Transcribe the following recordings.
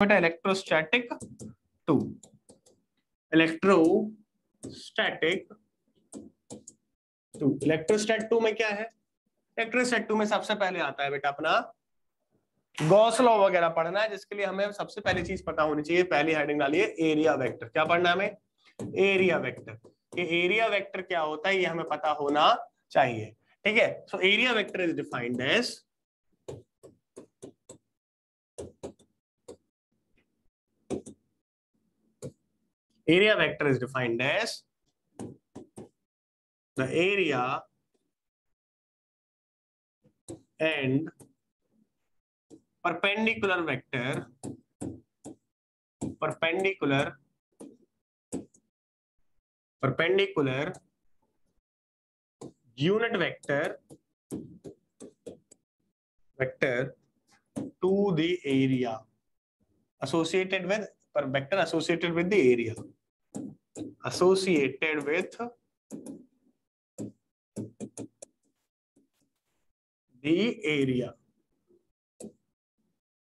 बेटा electrostatic 2, electrostatic 2। इलेक्ट्रोस्टैट 2 में क्या है? इलेक्ट्रोस्टैट 2 में सबसे पहले आता है बेटा अपना गॉस लॉ वगैरह पढ़ना है, जिसके लिए हमें सबसे पहली चीज पता होनी चाहिए। पहली हेडिंग डालिए एरिया वेक्टर। क्या पढ़ना है हमें? Area vector. ये एरिया वेक्टर क्या होता है ये हमें पता होना चाहिए, ठीक है। So area vector is defined as area vector is defined as the area and perpendicular unit vector to the area associated with vector associated with the area, associated with the area।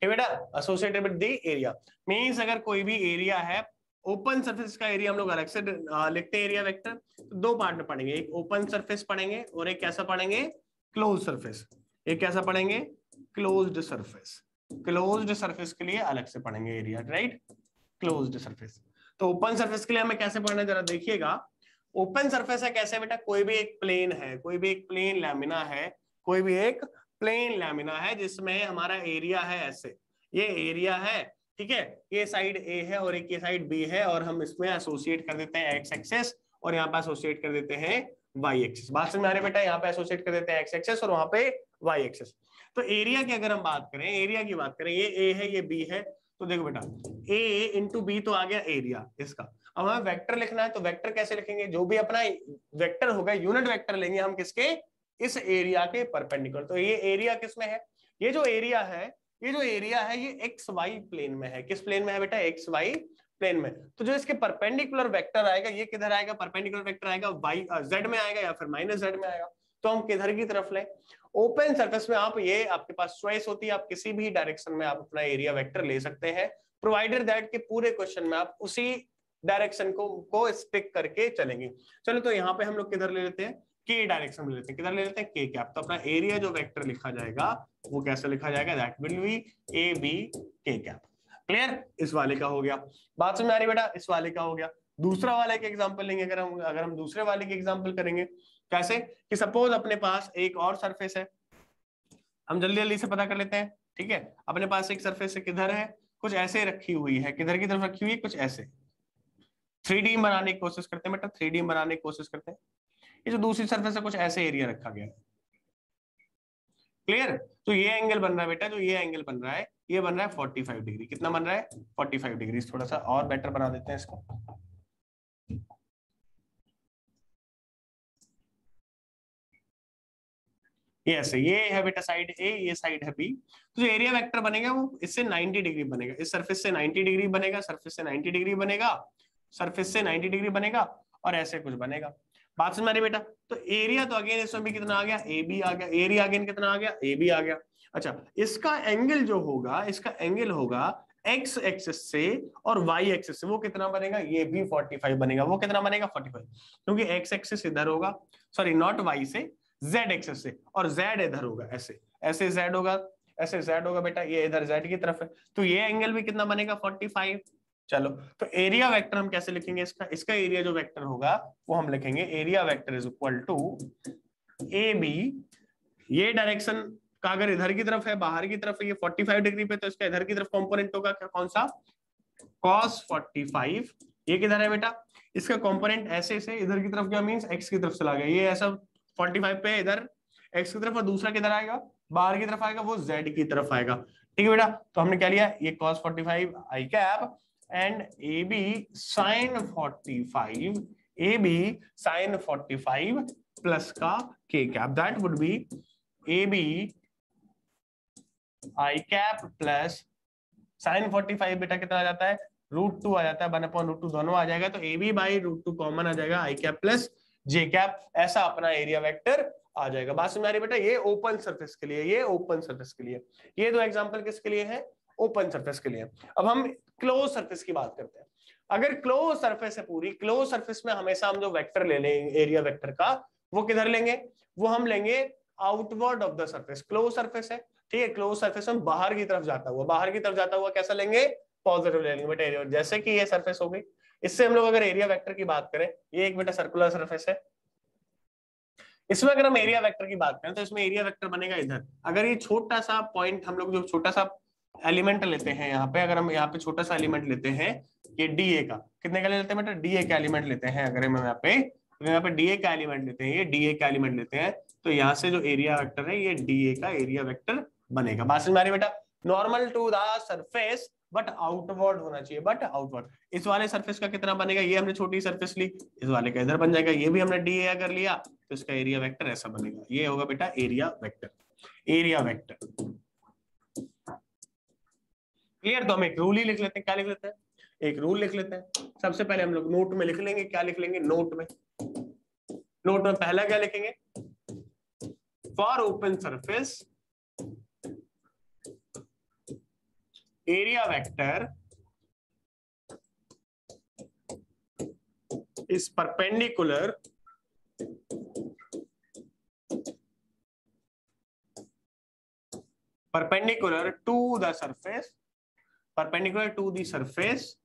बेटा associated with the area means अगर कोई भी area है, open surface का area हम लोग अलग से लिखते हैं एरिया वेक्टर, तो दो पार्ट में पढ़ेंगे, एक ओपन सरफेस पढ़ेंगे और एक कैसा पढ़ेंगे? Close surface. एक कैसा पढ़ेंगे? Closed surface. क्लोज्ड सरफेस के लिए अलग से पढ़ेंगे एरिया, राइट? Closed surface. तो ओपन सरफेस के लिए हमें कैसे पढ़ना है जरा देखिएगा। ओपन सरफेस है कैसे बेटा? कोई भी एक प्लेन है, कोई भी एक प्लेन लैमिना है, कोई भी एक प्लेन लैमिना है जिसमें हमारा एरिया है ऐसे, ये एरिया है, ठीक है। ये साइड ए है और एक ये साइड बी है, और हम इसमें एसोसिएट कर देते हैं एक्स एक्सेस और यहाँ पे एसोसिएट कर देते हैं वाई एक्सेस। बात समझ में आ रही बेटा? यहाँ पे एसोसिएट कर देते हैं एक्स एक्सेस और वहां पे वाई एक्सेस। तो एरिया की अगर हम बात करें, एरिया की बात करें, ये ए है ये बी है, तो देखो बेटा ए इंटू बी तो आ गया एरिया इसका। अब हमें वेक्टर लिखना है, तो वेक्टर कैसे लिखेंगे? जो भी अपना वेक्टर होगा यूनिट वेक्टर लेंगे हम किसके? इस एरिया के परपेंडिकुलर। तो ये एरिया किसमें है? ये जो एरिया है, ये एक्स वाई प्लेन में है। किस प्लेन में है बेटा? एक्स वाई प्लेन में। तो जो इसके परपेंडिकुलर वेक्टर आएगा ये किधर आएगा? परपेंडिकुलर वेक्टर आएगा वाई जेड में आएगा या फिर माइनस जेड में आएगा। तो हम किधर की तरफ लें? ओपन सरफेस में आप ये आपके पास चॉइस होती है, आप किसी भी डायरेक्शन में आप अपना एरिया वेक्टर ले सकते हैं, प्रोवाइडेड दैट के पूरे क्वेश्चन में आप उसी डायरेक्शन को स्टिक करके चलेंगे। चलो तो यहाँ पे हम लोग किधर ले लेते हैं? के डायरेक्शन में लेते हैं। किधर ले लेते हैं? के कैप। तो अपना एरिया जो वेक्टर लिखा जाएगा वो कैसे लिखा जाएगा? That will be A B K cap. Clear? इस वाले का हो गया। बात समझ में आ रही बेटा? इस वाले का हो गया। दूसरा वाले के एग्जांपल लेंगे। अगर हम दूसरे वाले के एग्जांपल करेंगे कैसे कि सपोज अपने पास एक और सरफेस है, हम जल्दी जल्दी से पता कर लेते हैं, ठीक है। अपने पास एक सरफेस है, किधर है? कुछ ऐसे रखी हुई है, किधर की तरफ रखी हुई है? कुछ ऐसे। 3D बनाने की कोशिश करते हैं बेटा, 3D बनाने की कोशिश करते हैं। ये जो दूसरी सरफेस है कुछ ऐसे एरिया रखा गया है, क्लियर? तो ये एंगल बन रहा है बेटा, जो ये एंगल बन रहा है ये बन रहा है 45 डिग्री। कितना बन रहा है? 45 डिग्री। थोड़ा सा और बेटर बना देते हैं इसको। ये ऐसे, ये है बेटा साइड ए, ये साइड है बी। तो जो एरिया वेक्टर बनेगा वो इससे 90 डिग्री बनेगा, इस सरफेस से 90 डिग्री बनेगा, सरफेस से 90 डिग्री बनेगा, सरफेस से 90 डिग्री बनेगा और ऐसे कुछ बनेगा। बात समझ में आ रही बेटा? तो एरिया तो अगेन इसमें भी कितना आ गया? ए बी आ गया। एरिया अगेन कितना आ गया? ए बी आ गया। अच्छा, इसका एंगल जो होगा, इसका एंगल होगा एक्स एक्सिस से और वाई एक्सिस से, वो कितना बनेगा? ये भी 45 बनेगा। वो कितना बनेगा? 45, क्योंकि एक्स एक्सिस इधर होगा, सॉरी नॉट वाई से, जेड एक्सिस से, और जेड इधर होगा, ऐसे ऐसे जेड होगा, ऐसे जेड होगा बेटा, ये इधर जेड की तरफ है। तो ये एंगल भी कितना बनेगा? 45। चलो तो एरिया वेक्टर हम कैसे लिखेंगे? इसका एरिया जो वेक्टर होगा वो हम लिखेंगे area vector is equal to A B. ये डायरेक्शन का अगर इधर की तरफ है, बाहर की तरफ है, ये 45 डिग्री पे, तो इसका इधर की तरफ कंपोनेंट होगा कौन सा? cos 45। ये किधर है बेटा? इसका कंपोनेंट ऐसे से इधर की तरफ क्या मींस एक्स की तरफ चला गया, ये ऐसा 45 पे इधर एक्स की तरफ, और दूसरा किधर आएगा? बाहर की तरफ आएगा, वो जेड की तरफ आएगा। ठीक है बेटा? तो हमने क्या लिया? ये cos 45 I cap and A B sine 45, A B sine 45 plus का K cap, that would be A B I cap plus sine 45 बेटा कितना आ जाता है? √2 आ जाता है, 1/√2 दोनों आ जाएगा, तो ए बी बाई √2 कॉमन आ जाएगा, आई कैप प्लस जे कैप, ऐसा अपना एरिया वेक्टर आ जाएगा। बात समझ आ रही बेटा? ये ओपन सरफेस के लिए, ये ओपन सरफेस के लिए। ये दो एग्जांपल किसके लिए है? ओपन सरफेस के लिए। अब हम क्लोज सरफेस की बात करते हैं। अगर क्लोज सरफेस है पूरी, क्लोज सरफेस में हमेशा हम जो वेक्टर ले लेंगे एरिया वेक्टर का, वो किधर लेंगे, वो हम लेंगे outward of the surface. Close surface है, ठीक है, क्लोज सरफेस में बाहर की तरफ जाता हुआ, बाहर की तरफ जाता हुआ कैसा लेंगे, पॉजिटिव ले लेंगे बेटा एरिया। जैसे कि ये सरफेस हो गई, इससे हम लोग अगर एरिया वेक्टर की बात करें, ये एक बेटा सर्कुलर सरफेस है, इसमें अगर हम एरिया वेक्टर की बात करें तो इसमें एरिया वेक्टर बनेगा इधर। अगर ये छोटा सा पॉइंट हम लोग जो छोटा सा एलिमेंट लेते हैं यहाँ पे, अगर हम यहाँ पे छोटा सा एलिमेंट लेते हैं, ये डीए का, कितने का ले लेते हैं बेटा, डीए का एलिमेंट लेते हैं। अगर हम यहाँ पे डीए का एलिमेंट लेते हैं, ये डीए का एलिमेंट लेते हैं, तो यहाँ से जो एरिया वेक्टर है ये डीए का एरिया वेक्टर बनेगा। बात समझ में आ रही बेटा, normal to the surface but outward होना चाहिए, बट आउटवर्ड। इस वाले सरफेस का कितना बनेगा, ये हमने छोटी सरफेस ली, इस वाले का इधर बन जाएगा, ये भी हमने डी अगर लिया तो इसका एरिया वेक्टर ऐसा बनेगा, ये होगा बेटा area vector. Area vector clear. तो हम एक रूल ही लिख लेते हैं, क्या लिख लेते हैं, एक रूल लिख लेते हैं। सबसे पहले हम लोग नोट में लिख लेंगे, क्या लिख लेंगे नोट में, नोट में पहला क्या लिखेंगे, for open surface area vector is perpendicular to the surface, perpendicular to the surface,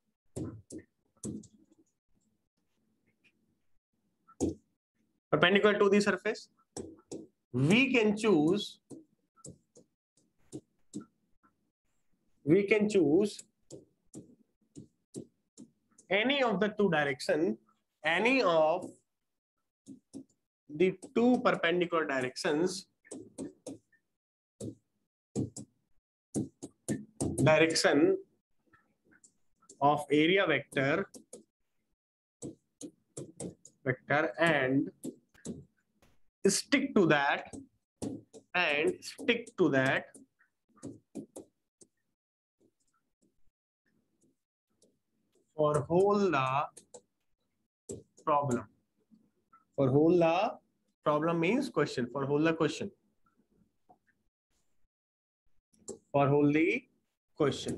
perpendicular to the surface, we can choose any of the two direction, any of the two perpendicular directions of area vector and stick to that for whole the problem. For whole the problem means question, for whole the question, for whole the question।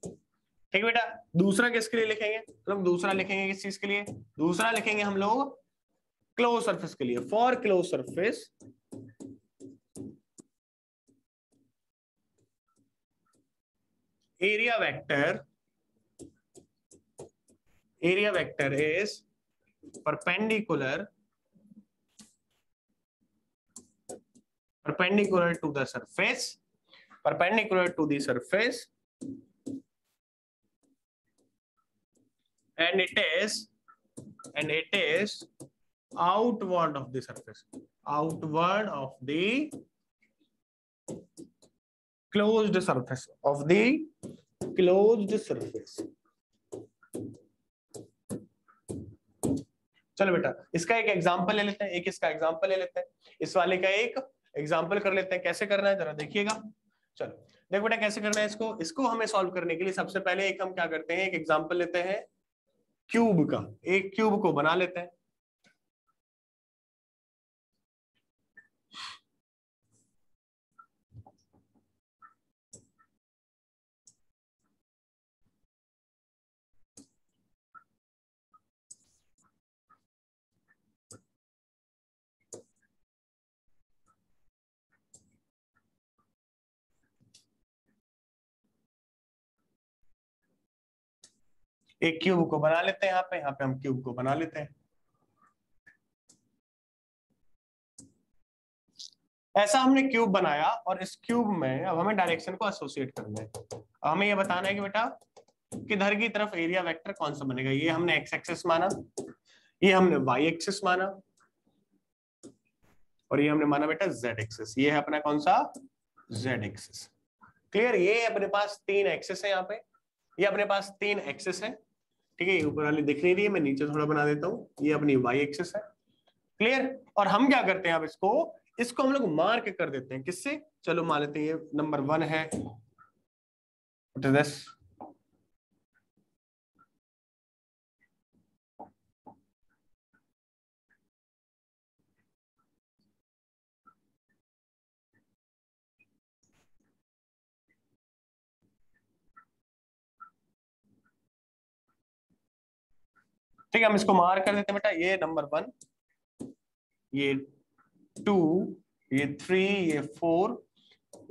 ठीक है बेटा, दूसरा किसके लिए लिखेंगे, मतलब दूसरा लिखेंगे किस चीज के लिए, दूसरा लिखेंगे हम लोग क्लोज सरफेस के लिए। For close surface area vector is perpendicular to the surface, and it is outward of the surface, outward of the closed surface, चलो बेटा इसका एक एग्जांपल ले लेते हैं, एक इसका एग्जांपल ले लेते हैं, इस वाले का एक एग्जांपल कर लेते हैं। कैसे करना है जरा देखिएगा। चलो देखो बेटा कैसे करना है इसको हमें सॉल्व करने के लिए सबसे पहले एक हम क्या करते हैं, एक एग्जांपल लेते हैं क्यूब का, एक क्यूब को बना लेते हैं। एक क्यूब को बना लेते हैं, यहाँ पे हम क्यूब को बना लेते हैं। ऐसा हमने क्यूब बनाया और इस क्यूब में अब हमें डायरेक्शन को एसोसिएट करना है। अब हमें ये बताना है कि बेटा किधर की तरफ एरिया वेक्टर कौन सा बनेगा। ये हमने एक्स एक्सिस माना, ये हमने वाई एक्सिस माना, और ये हमने माना बेटा जेड एक्सिस। ये है अपना कौन सा, जेड एक्सिस। क्लियर। ये अपने पास तीन एक्सिस है, यहाँ पे ये अपने पास तीन एक्सिस है, ठीक है। ऊपर वाली दिख नहीं रही है, मैं नीचे थोड़ा बना देता हूँ। ये अपनी वाई एक्सिस है, क्लियर। और हम क्या करते हैं अब इसको हम लोग मार्क कर देते हैं किससे, चलो मान लेते हैं ये नंबर 1 है, व्हाट इज दिस, ठीक है, हम इसको मार्क कर देते हैं बेटा, ये नंबर 1, ये 2, ये 3, ये 4,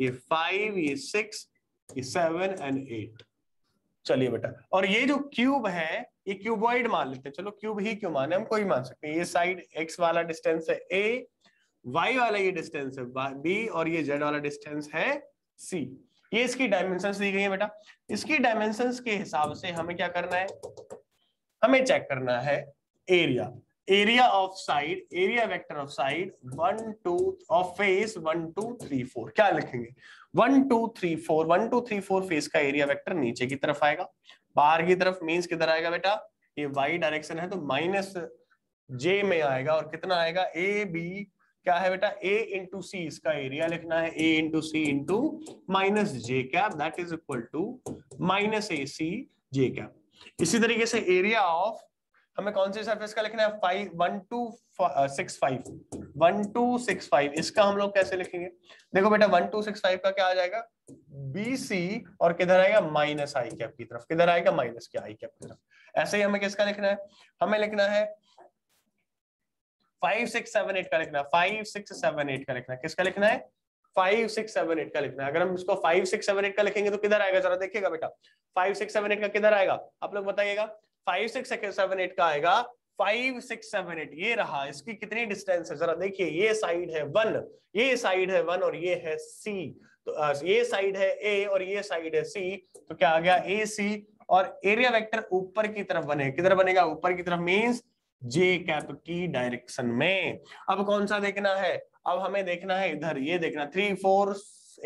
ये 5, ये 6, ये 7 एंड 8। चलिए बेटा, और ये जो क्यूब है ये क्यूबॉइड मान लेते हैं, चलो क्यूब ही क्यों माने, हम कोई मान सकते हैं। ये साइड x वाला डिस्टेंस है a, y वाला ये डिस्टेंस है b, और ये z वाला डिस्टेंस है c। ये इसकी डायमेंशंस दी गई है बेटा। इसकी डायमेंशंस के हिसाब से हमें क्या करना है, हमें चेक करना है area, area of side, area vector of side 1 2 of face 1 2 3 4। क्या लिखेंगे, 1 2 3 4, 1 2 3 4 फेस का एरिया वेक्टर नीचे की तरफ आएगा, बाहर की तरफ मींस किधर आएगा बेटा, ये y डायरेक्शन है तो -j में आएगा, और कितना आएगा ए बी, क्या है बेटा a इंटू सी, इसका एरिया लिखना है a into C into -j cap, that is equal to -ac j cap. इसी तरीके से एरिया ऑफ, हमें कौन सी सरफेस का लिखना है, 1265, इसका हम लोग कैसे लिखेंगे, देखो बेटा 1265 का क्या आ जाएगा, BC, और किधर आएगा माइनस आई कैप की तरफ, किधर आएगा माइनस के आई कैप की तरफ। ऐसे ही हमें किसका लिखना है, हमें लिखना है 5 6 7 8 का लिखना है, 5 6 7 8 का लिखना है, किसका लिखना है 5 6 7 8 का लिखना है। अगर हम इसको 5 6 7 8 का लिखेंगे तो किधर आएगा, जरा देखिएगा बेटा, 5 6 7 8 का किधर आएगा, आप लोग बताइएगा। 5 6 7 8 का आएगा 5 6 7 8, ये रहा, इसकी कितनी डिस्टेंस है जरा देखिए, ये साइड है 1, ये साइड है 1 और ये है C, तो ये साइड है A और ये साइड है C, तो क्या आ गया AC, और एरिया वेक्टर ऊपर की तरफ बने, किधर बनेगा ऊपर की तरफ, मींस जे कैप की डायरेक्शन में। अब कौन सा देखना है, अब हमें देखना है इधर, ये देखना 3 4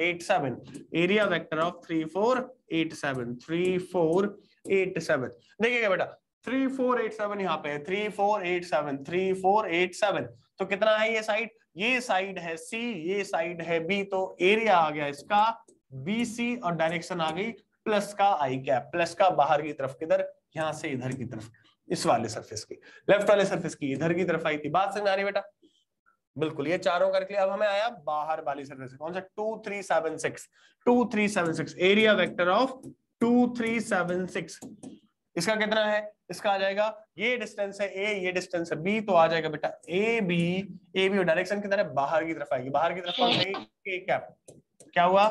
8 7, एरिया वेक्टर ऑफ 3 4 8 7, 3 4 8 7, देखिएगा बेटा 3 4 8 7 यहाँ पे है, 3 4 8 7, 3 4 8 7, तो कितना है ये साइड, ये साइड है C, ये साइड है B, तो एरिया आ गया इसका BC, और डायरेक्शन आ गई प्लस का आई कैप, प्लस का बाहर की तरफ, किधर, यहां से इधर की तरफ, इस वाले सरफेस की, लेफ्ट वाले सरफेस की इधर की तरफ आई थी। बात समझ आ रही बेटा, बिल्कुल, ये चारों करके अब हमें आया बाहर वाली सरफेस, कौन सा 2 3 7 6, 2 3 7 6, एरिया वेक्टर ऑफ 2 3 7 6, इसका कितना है, इसका आ जाएगा, ये डिस्टेंस है A, ये डिस्टेंस है B, तो आ जाएगा बेटा AB, और डायरेक्शन किधर है, बाहर की तरफ आएगी, बाहर की तरफ कौन सा, K कैप, क्या हुआ,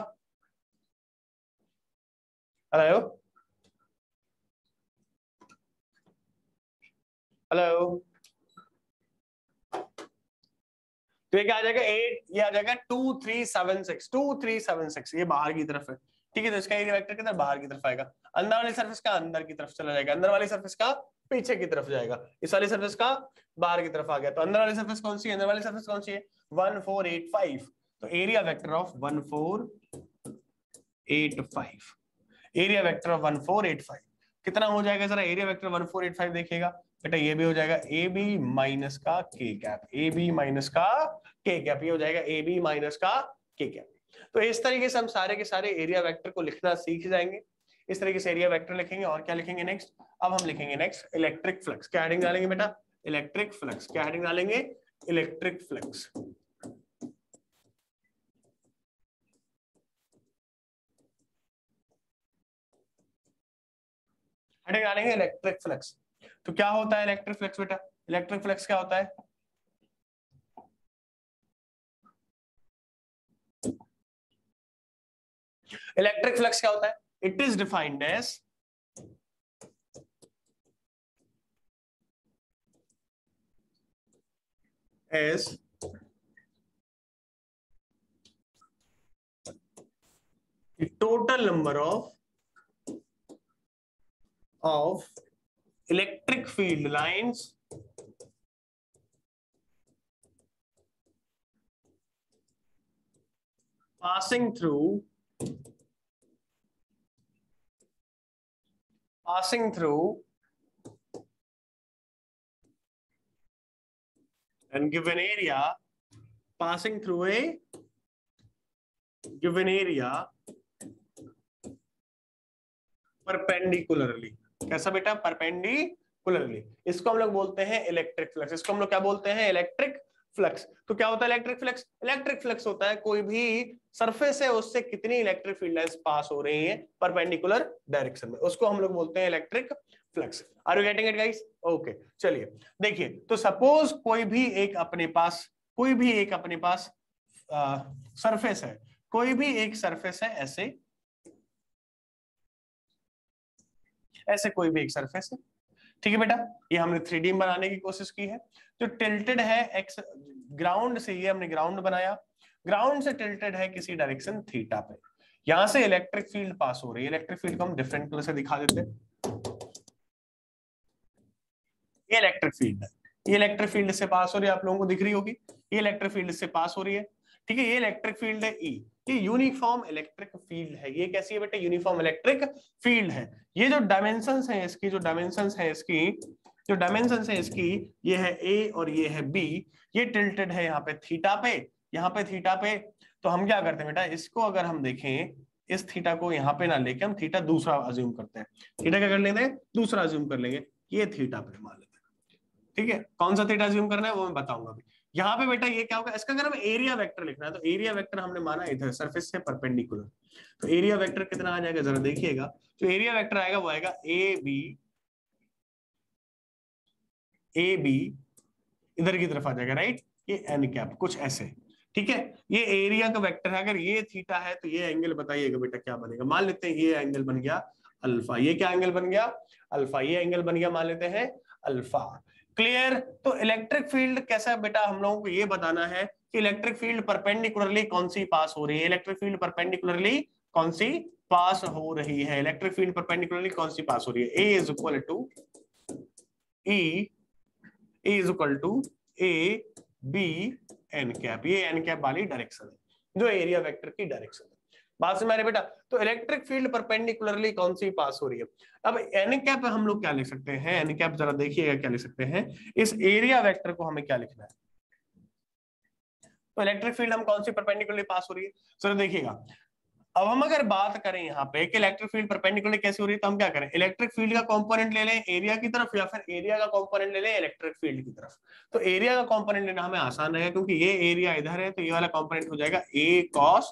हेलो हेलो, तो ये क्या आ जाएगा 8, ये आ जाएगा 2 3 7 6, 2 3 7 6, ये बाहर की तरफ है, ठीक है, तो इसका एरिया वेक्टर किधर, बाहर की तरफ आएगा, अंदर वाली सरफेस का अंदर की तरफ चला जाएगा, अंदर वाली सरफेस का पीछे की तरफ जाएगा, इस वाली सरफेस का बाहर की तरफ आ गया, तो अंदर वाली सरफेस कौन सी है, अंदर वाली सरफेस कौन सी है 1 4 8 5, तो area vector of 1 4 8 5, area vector of 1 4 8 5 कितना हो जाएगा, जरा एरिया वेक्टर 1 4 8 5 देखिएगा बेटा, ये भी हो जाएगा ए बी माइनस का K cap, A B minus का के कैप, ये हो जाएगा ए बी माइनस का के कैप। तो इस तरीके से हम सारे के सारे एरिया वेक्टर को लिखना सीख जाएंगे, इस तरीके से एरिया वेक्टर लिखेंगे। और क्या लिखेंगे नेक्स्ट, अब हम लिखेंगे नेक्स्ट इलेक्ट्रिक फ्लक्स, क्या हेडिंग डालेंगे बेटा, इलेक्ट्रिक फ्लक्स, क्या हेडिंग डालेंगे, इलेक्ट्रिक फ्लक्स, हेडिंग डालेंगे इलेक्ट्रिक फ्लक्स। तो क्या होता है इलेक्ट्रिक फ्लक्स बेटा, इलेक्ट्रिक फ्लक्स क्या होता है, इलेक्ट्रिक फ्लक्स क्या होता है, it is defined as the total number of electric field lines passing through and given area, passing through a given area perpendicularly, कैसा बेटा, परपेंडिकुलरली, इसको हम लोग बोलते हैं इलेक्ट्रिक फ्लक्स, इसको हम लोग क्या बोलते हैं, इलेक्ट्रिक फ्लक्स। तो क्या होता है इलेक्ट्रिक फ्लक्स? इलेक्ट्रिक फ्लक्स होता है कोई भी सरफेस है उससे कितनी इलेक्ट्रिक फील्ड लाइंस पास हो रही हैं परपेंडिकुलर डायरेक्शन में, उसको हम लोग बोलते हैं electric flux. Are you getting it guys? Okay, चलिए देखिए, तो सपोज कोई भी एक अपने पास सरफेस है, कोई भी एक सरफेस है, ऐसे कोई भी एक सरफेस है, ठीक है बेटा। ये हमने 3D में बनाने की कोशिश की है। जो टिल्टेड है एक्स ग्राउंड से, ये हमने ग्राउंड बनाया, ग्राउंड से टिल्टेड है किसी डायरेक्शन थीटा पे, यहां से इलेक्ट्रिक फील्ड पास हो रही है। इलेक्ट्रिक फील्ड को हम डिफरेंट कलर से दिखा देते हैं। ये इलेक्ट्रिक फील्ड है, ये इलेक्ट्रिक फील्ड से पास हो रही है, आप लोगों को दिख रही होगी, ये इलेक्ट्रिक फील्ड से पास हो रही है, ठीक है। ये इलेक्ट्रिक फील्ड है ई, ये यूनिफॉर्म इलेक्ट्रिक फील्ड है। ये कैसी है बेटा? यूनिफॉर्म इलेक्ट्रिक फील्ड है। ये जो डायमेंशंस हैं इसकी, जो डायमेंशंस है इसकी, ये है ए और ये है बी, ये टिल्टेड है यहाँ पे थीटा पे, यहाँ पे थीटा पे। तो हम क्या करते हैं बेटा, इसको अगर हम देखें, इस थीटा को यहाँ पे ना लेके हम थीटा दूसरा अज्यूम करते हैं। थीटा क्या कर लेते हैं? दूसरा अज्यूम कर लेंगे, ये थीटा पे मान लेते हैं, ठीक है। कौन सा थीटा अज्यूम करना है वो मैं बताऊंगा अभी। यहाँ पे बेटा ये क्या होगा, इसका अगर हमें एरिया वेक्टर लिखना है, तो एरिया वेक्टर हमने माना इधर सरफेस से परपेंडिकुलर, तो एरिया वेक्टर कितना आ जाएगा जरा देखिएगा। जो एरिया वेक्टर आएगा वो आएगा ए बी इधर की तरफ आ जाएगा, राइट। ये एन कैप कुछ ऐसे, ठीक है। ये एरिया का वेक्टर है। अगर ये थीटा है तो ये एंगल बताइएगा बेटा क्या बनेगा। मान लेते हैं ये एंगल बन गया अल्फा। ये क्या एंगल बन गया? अल्फा। ये एंगल बन गया, मान लेते हैं अल्फा। क्लियर? तो इलेक्ट्रिक फील्ड कैसा है बेटा, हम लोगों को ये बताना है कि इलेक्ट्रिक फील्ड परपेंडिकुलरली कौन सी पास हो रही है। इलेक्ट्रिक फील्ड परपेंडिकुलरली कौन सी पास हो रही है? इलेक्ट्रिक फील्ड परपेंडिकुलरली कौन सी पास हो रही है? A is equal to E is equal to A B n cap. ये एन कैप वाली डायरेक्शन है जो एरिया वेक्टर की डायरेक्शन है। बात समझ रहे बेटा? तो इलेक्ट्रिक फील्ड परपेंडिकुलरली कौन सी पास हो रही है। अब एन कैप हम लोग क्या लिख सकते हैं? एन कैप जरा देखिएगा क्या लिख सकते हैं। इस एरिया वेक्टर को हमें क्या लिखना है? तो इलेक्ट्रिक फील्ड हम कौन सी परपेंडिकुलरली पास हो रही है, सर देखिएगा। अब हम अगर बात करें यहाँ पे कि इलेक्ट्रिक फील्ड परपेंडिकुलर कैसे हो रही है, तो हम क्या करें? इलेक्ट्रिक फील्ड का कंपोनेंट ले लें एरिया की तरफ, या फिर एरिया का कंपोनेंट ले लें इलेक्ट्रिक फील्ड की तरफ। तो एरिया का कंपोनेंट लेना हमें आसान है, क्योंकि ये एरिया इधर है, तो ये वाला कंपोनेंट हो जाएगा ए कॉस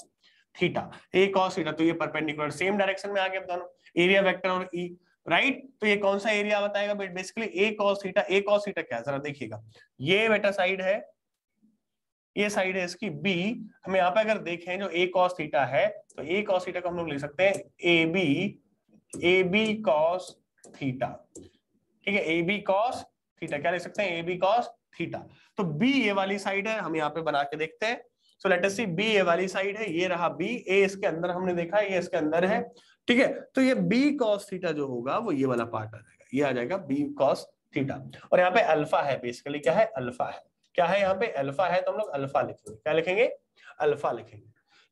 थीटा। ए कॉस थीटा, तो ये परपेंडिकुलर सेम डायरेक्शन में आ गए दोनों, एरिया वेक्टर और ई, राइट। तो ये कौन सा एरिया बताएगा बेसिकली? ए कॉस थीटा। ए कॉस थीटा क्या है जरा देखिएगा। ये बेटा साइड है, ये साइड है इसकी बी। हम यहाँ पे अगर देखें जो ए कॉस थीटा है, तो ए कॉस थीटा को हम लोग लिख सकते हैं ए बी कॉस थीटा, ठीक है। ए बी कॉस थीटा क्या लिख सकते हैं? A B cos theta. तो बी ये वाली साइड है, हम यहाँ पे बना के देखते हैं। सो लेट अस सी, बी ये वाली साइड है, ये रहा बी, ए इसके अंदर हमने देखा है, ये इसके अंदर है, ठीक है। तो ये बी कॉस थीटा जो होगा वो ये वाला पार्ट आ जाएगा, ये आ जाएगा बी कॉस थीटा। और यहाँ पे अल्फा है, बेसिकली क्या है? अल्फा है। क्या है यहाँ पे? अल्फा है, तो हम लोग अल्फा लिखेंगे। क्या लिखेंगे? अल्फा लिखेंगे,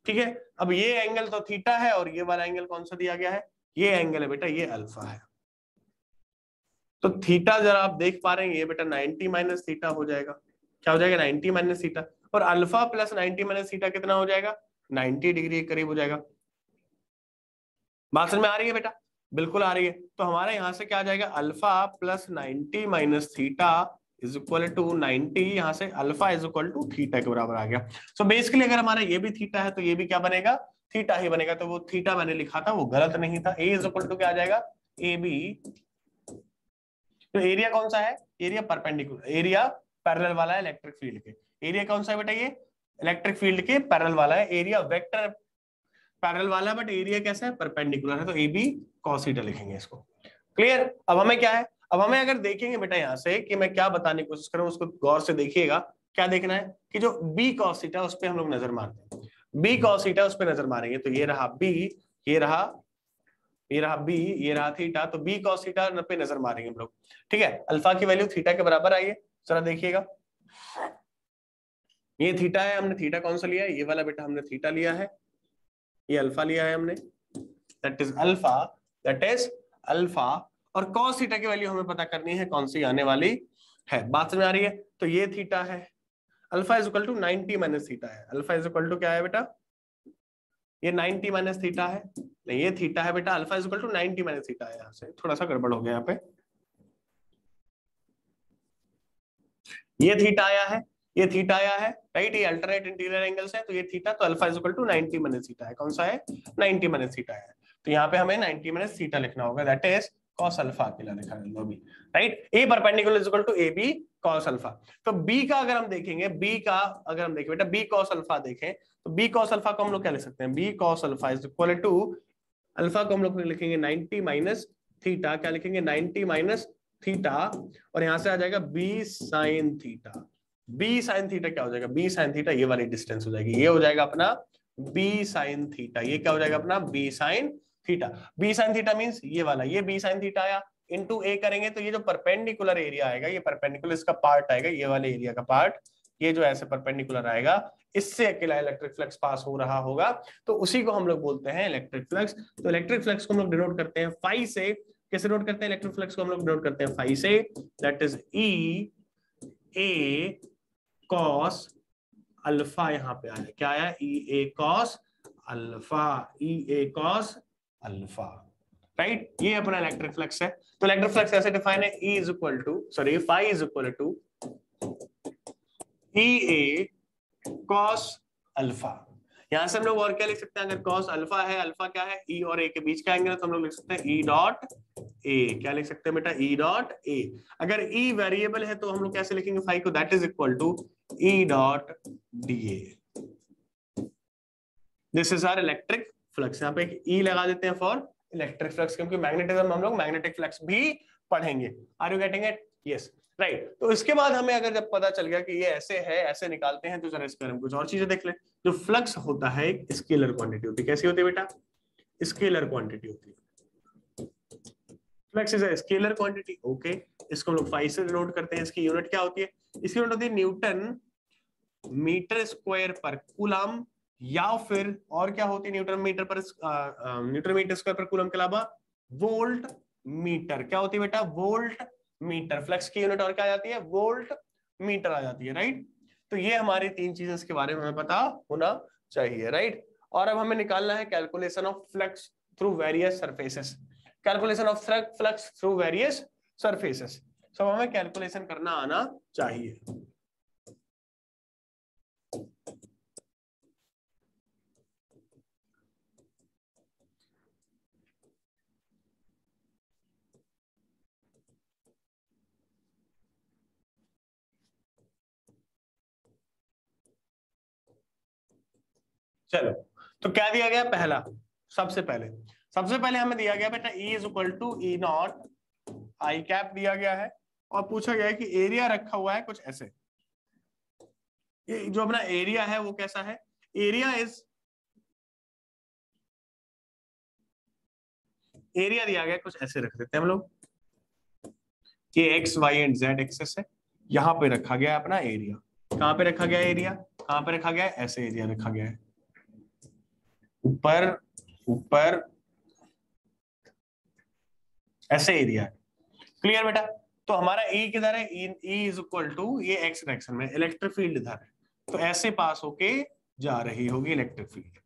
ठीक है। अब ये एंगल तो थीटा है, और ये वाला एंगल कौन सा दिया गया है? ये एंगल है बेटा, ये अल्फा है। तो थीटा जरा आप देख पा रहे हैं, ये बेटा 90 माइनस थीटा हो जाएगा। क्या हो जाएगा? 90 माइनस थीटा। और अल्फा प्लस 90 माइनस थीटा कितना हो जाएगा? 90 डिग्री के करीब हो जाएगा। बात समझ में आ रही है बेटा? बिल्कुल आ रही है। तो हमारा यहाँ से क्या आ जाएगा? Alpha plus 90 minus theta is equal to 90, यहाँ से alpha is equal to theta के बराबर आ गया। सो बेसिकली अगर हमारा ये भी थीटा है, तो ये भी क्या बनेगा? थीटा ही बनेगा। तो वो थीटा मैंने लिखा था वो गलत नहीं था। ए इज इक्वल टू क्या आ जाएगा? A B. तो एरिया कौन सा है? एरिया परपेंडिकुलर, एरिया पैरेलल वाला है इलेक्ट्रिक फील्ड के। एरिया कौन सा है बेटा? ये इलेक्ट्रिक फील्ड के पैरेलल वाला है। एरिया वेक्टर पैरेलल वाला है, बट एरिया कैसा है? परपेंडिकुलर है। तो ए बी कॉस थीटा लिखेंगे इसको। क्लियर? अब हमें क्या है? अब हमें अगर देखेंगे बेटा यहाँ से कि मैं क्या बताने की कोशिश कर रहा हूँ, उसको गौर से देखिएगा। क्या देखना है कि जो बी कॉस थीटा उस पर हम लोग नजर मारते हैं। बी कॉस थीटा उस पर नजर मारेंगे, तो ये रहा बी, ये रहा बी, ये रहा थीटा। तो बी कॉस थीटा पे नजर मारेंगे हम लोग, ठीक है। अल्फा की वैल्यू थीटा के बराबर आई है, जरा देखिएगा। ये थीटा है, हमने थीटा कौन सा लिया है? ये वाला बेटा हमने थीटा लिया है, ये अल्फा लिया है हमने, that is alpha, that is alpha. और कॉस थीटा की वैल्यू हमें पता करनी है कौन सी आने वाली है। बात समझ आ रही है? तो ये थीटा है, alpha is equal to 90 minus theta है। अल्फा इज इक्वल टू क्या है बेटा? ये 90 माइनस थीटा है, नहीं ये थीटा है बेटा। Alpha is equal to 90 minus theta है। यहाँ से थोड़ा सा गड़बड़ हो गया, यहाँ पे ये थीटा आया है, ये थीटा आया है, राइट, ये अल्टरनेट इंटीरियर एंगल्स है, तो ये थीटा, तो alpha is equal to 90 minus theta है। कौन सा है? 90 माइनस थीटा है। तो यहाँ पे हमें 90 माइनस थीटा लिखना होगा, दैट इज cos अल्फा अकेला लिखा है अभी, right. A perpendicular is equal to A B cos alpha. तो बी का अगर हम देखेंगे, बी का अगर हम देखें बेटा, बी cos अल्फा देखें, तो बी cos अल्फा को हम लोग क्या लिख सकते हैं? B cos alpha is equal to, alpha को हम लोग लिखेंगे 90 माइनस थीटा, क्या लिखेंगे? 90 माइनस थीटा, और यहां से आ जाएगा B sine theta. B sine theta क्या हो जाएगा? बी साइन थीटा ये वाली डिस्टेंस हो जाएगी, ये हो जाएगा अपना बी साइन थीटा। ये क्या हो जाएगा अपना? B sine theta. B sine theta means ये वाला, ये बी साइन थीटा आया, इनटू ए करेंगे तो ये जो परपेंडिकुलर एरिया आएगा, ये परपेंडिकुलर इसका पार्ट आएगा, ये वाले एरिया का पार्ट, ये जो ऐसे परपेंडिकुलर आएगा, इससे अकेला इलेक्ट्रिक फ्लक्स पास हो रहा होगा, तो उसी को हम लोग बोलते हैं इलेक्ट्रिक फ्लक्स। तो इलेक्ट्रिक फ्लक्स को हम लोग डिनोट करते हैं फाई से। कैसे डिनोट करते हैं इलेक्ट्रिक फ्लक्स को? हम लोग डिनोट करते हैं फाई से, that is E A cos alpha. यहाँ पे आया, क्या आया? ई A cos alpha, E A cos alpha, right. ये अपना इलेक्ट्रिक फ्लक्स है। तो इलेक्ट्रिक फ्लक्स ऐसे डिफाइन है, E is equal to, sorry, phi is equal to E A cos alpha. यहां से हम लोग और क्या लिख सकते हैं? अगर कॉस अल्फा है, अल्फा क्या है? ई और ए के बीच का एंगल है, तो हम लोग लिख सकते हैं ई डॉट ए। क्या लिख सकते हैं बेटा? E dot A. अगर ई वेरिएबल है तो हम लोग कैसे लिखेंगे फाई को? That is equal to E dot D A. This is our electric flux. यहाँ पे एक ई लगा देते हैं फॉर इलेक्ट्रिक फ्लक्स, क्योंकि मैग्नेटिज्म हम लोग मैग्नेटिक फ्लक्स भी पढ़ेंगे। Are you getting it? Yes, right. तो इसके बाद हमें अगर जब पता चल गया कि ये ऐसे है, ऐसे निकालते हैं, तो जरा इस पर हम कुछ और चीजें देख लें। जो फ्लक्स होता है एक स्केलर क्वांटिटी होती है। कैसी होती है बेटा? स्केलर क्वांटिटी होती है। Flux is a scalar quantity, okay. इसको हम लोग फाई से डिनोट करते हैं। इसकी यूनिट क्या होती है? इसकी यूनिट होती है न्यूटन मीटर स्क्वायर पर कूलम, या फिर और क्या होती है न्यूटन मीटर पर न्यूटन मीटर स्क्वायर पर कूलम के अलावा वोल्ट मीटर। क्या होती है बेटा? Volt meter. फ्लक्स की यूनिट और क्या आ जाती है? वोल्ट मीटर आ जाती है, राइट। तो ये हमारी तीन चीजें इसके बारे में हमें पता होना चाहिए, राइट। और अब हमें निकालना है calculation of flux through various surfaces. Calculation of flux through various surfaces, सब हमें कैलकुलेशन करना आना चाहिए। चलो, तो क्या दिया गया? पहला, सबसे पहले हमें दिया गया बेटा E is equal to E naught I cap दिया गया है, और पूछा गया है कि एरिया रखा हुआ है कुछ ऐसे। ये जो अपना एरिया है वो कैसा है? एरिया दिया गया कुछ ऐसे, रख देते हैं हम लोग। ये X Y and Z axes है, यहाँ पे रखा गया अपना एरिया। कहाँ पे रखा गया एरिया? कहाँ पे रखा गया है? ऐसे एरिया रखा गया है, ऊपर ऊपर ऐसे एरिया है। क्लियर बेटा? तो हमारा E किधर है? E इज इक्वल टू, ये एक्स डायरेक्शन में, इलेक्ट्रिक फील्ड इधर है, तो ऐसे पास होके जा रही होगी इलेक्ट्रिक फील्ड।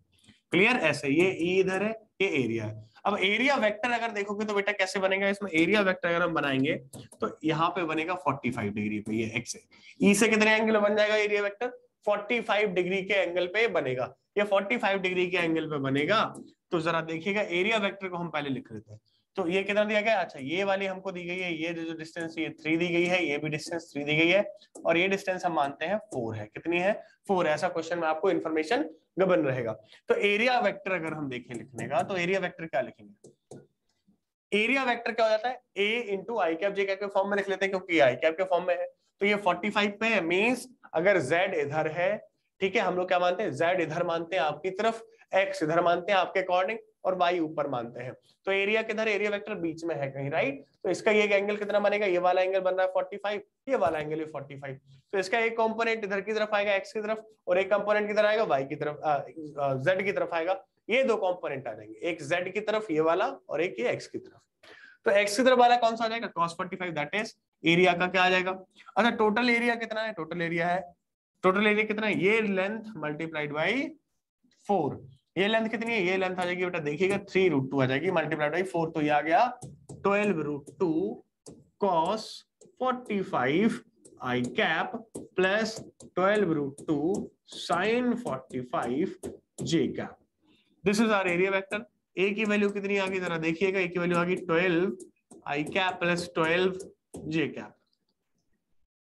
क्लियर? ऐसे, ये E इधर है, ये एरिया है। अब एरिया वेक्टर अगर देखोगे तो बेटा कैसे बनेगा? इसमें एरिया वेक्टर अगर हम बनाएंगे तो यहाँ पे बनेगा 45 डिग्री पे, ये एक्स है। ई से कितने एंगल बन जाएगा एरिया वेक्टर? 45 डिग्री के एंगल पे बनेगा। ये 45 डिग्री के एंगल पे बनेगा। तो जरा देखिएगा, एरिया वेक्टर को हम पहले लिख लेते हैं। तो ये कितना दिया गया? अच्छा, ये वाली हमको दी गई है, ये जो डिस्टेंस ये 3 दी गई है, ये भी डिस्टेंस 3 दी गई है, और ये डिस्टेंस हम मानते हैं 4 है। कितनी है? 4। ऐसा क्वेश्चन में आपको इन्फॉर्मेशन गबन रहेगा। तो एरिया वेक्टर अगर हम देखें लिखने का, तो एरिया वेक्टर क्या लिखेंगे? एरिया वेक्टर क्या हो जाता है? ए इंटू आई कैप जे कैप के फॉर्म में लिख लेते हैं, क्योंकि आई कैप के फॉर्म में है। तो ये 45 पे है, मींस अगर z इधर है, ठीक है, हम लोग क्या मानते हैं? z इधर मानते हैं आपकी तरफ, x इधर मानते हैं आपके अकॉर्डिंग, और y ऊपर मानते हैं। तो एरिया किधर? एरिया वेक्टर बीच में है कहीं, राइट। तो इसका ये एंगल कितना बनेगा? ये वाला एंगल बन रहा है 45, ये वाला एंगल भी 45। तो इसका एक कंपोनेंट इधर की तरफ आएगा x की तरफ, और एक कंपोनेंट किधर आएगा? y की तरफ, z की तरफ आएगा। ये दो कंपोनेंट आ जाएंगे, एक z की तरफ ये वाला, और एक ये x की तरफ। तो x की तरफ वाला कौन सा आ जाएगा? cos 45, दैट इज एरिया का क्या आ जाएगा? अच्छा, टोटल एरिया कितना है? टोटल एरिया कितना है? ये लेंथ मल्टीप्लाइड बाई 4। ये लेंथ कितनी है? ये लेंथ आ जाएगी बेटा, देखिएगा 3√2 आ जाएगी, मल्टीप्लाइड बाई 4, तो ये आ गया 12√2 cos 45 I cap plus 12√2 sin 45 j cap. This is our area vector. A की वैल्यू कितनी आ गई जरा देखिएगा, ए की वैल्यू आ गई 12 आई कैप प्लस 12 जे कैप,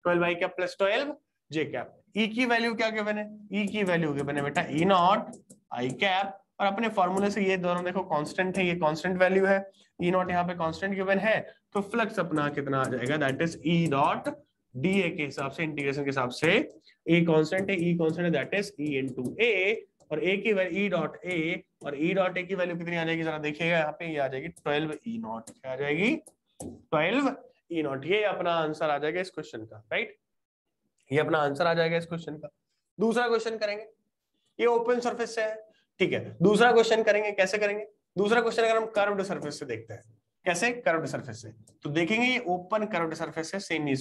12 आई कैप प्लस 12 जे कैप। ई की वैल्यू क्या गिवन है, ई की वैल्यू गिवन है बेटा ई नॉट आई कैप, और अपने फॉर्मूले से ये दोनों देखो कांस्टेंट है, ये कांस्टेंट वैल्यू है, ई नॉट यहाँ पे कांस्टेंट गिवन है, तो फ्लक्स अपना कितना आ जाएगा, that is E dot D ए के हिसाब से, इंटीग्रेशन के हिसाब से ए कांस्टेंट है, ई कांस्टेंट है, दैट इज ई इनटू ए, और ए की वैल्यू ई डॉट ए, और ई डॉट ए की वैल्यू कितनी आ जाएगी जरा देखिएगा, यहाँ पे ये आ जाएगी 12 ई नॉट, क्या आ जाएगी 12 ई नॉट। ये अपना आंसर आ जाएगा इस क्वेश्चन का, राइट, ये अपना आंसर आ जाएगा इस क्वेश्चन का। दूसरा क्वेश्चन करेंगे, ये ओपन सरफेस से है, ठीक है। दूसरा क्वेश्चन करेंगे, कैसे करेंगे दूसरा क्वेश्चन, अगर हम कर्व्ड सरफेस से देखते हैं, कैसे कर्व्ड सरफेस से, तो देखेंगे ये ओपन कर्व्ड सरफेस है, सेमी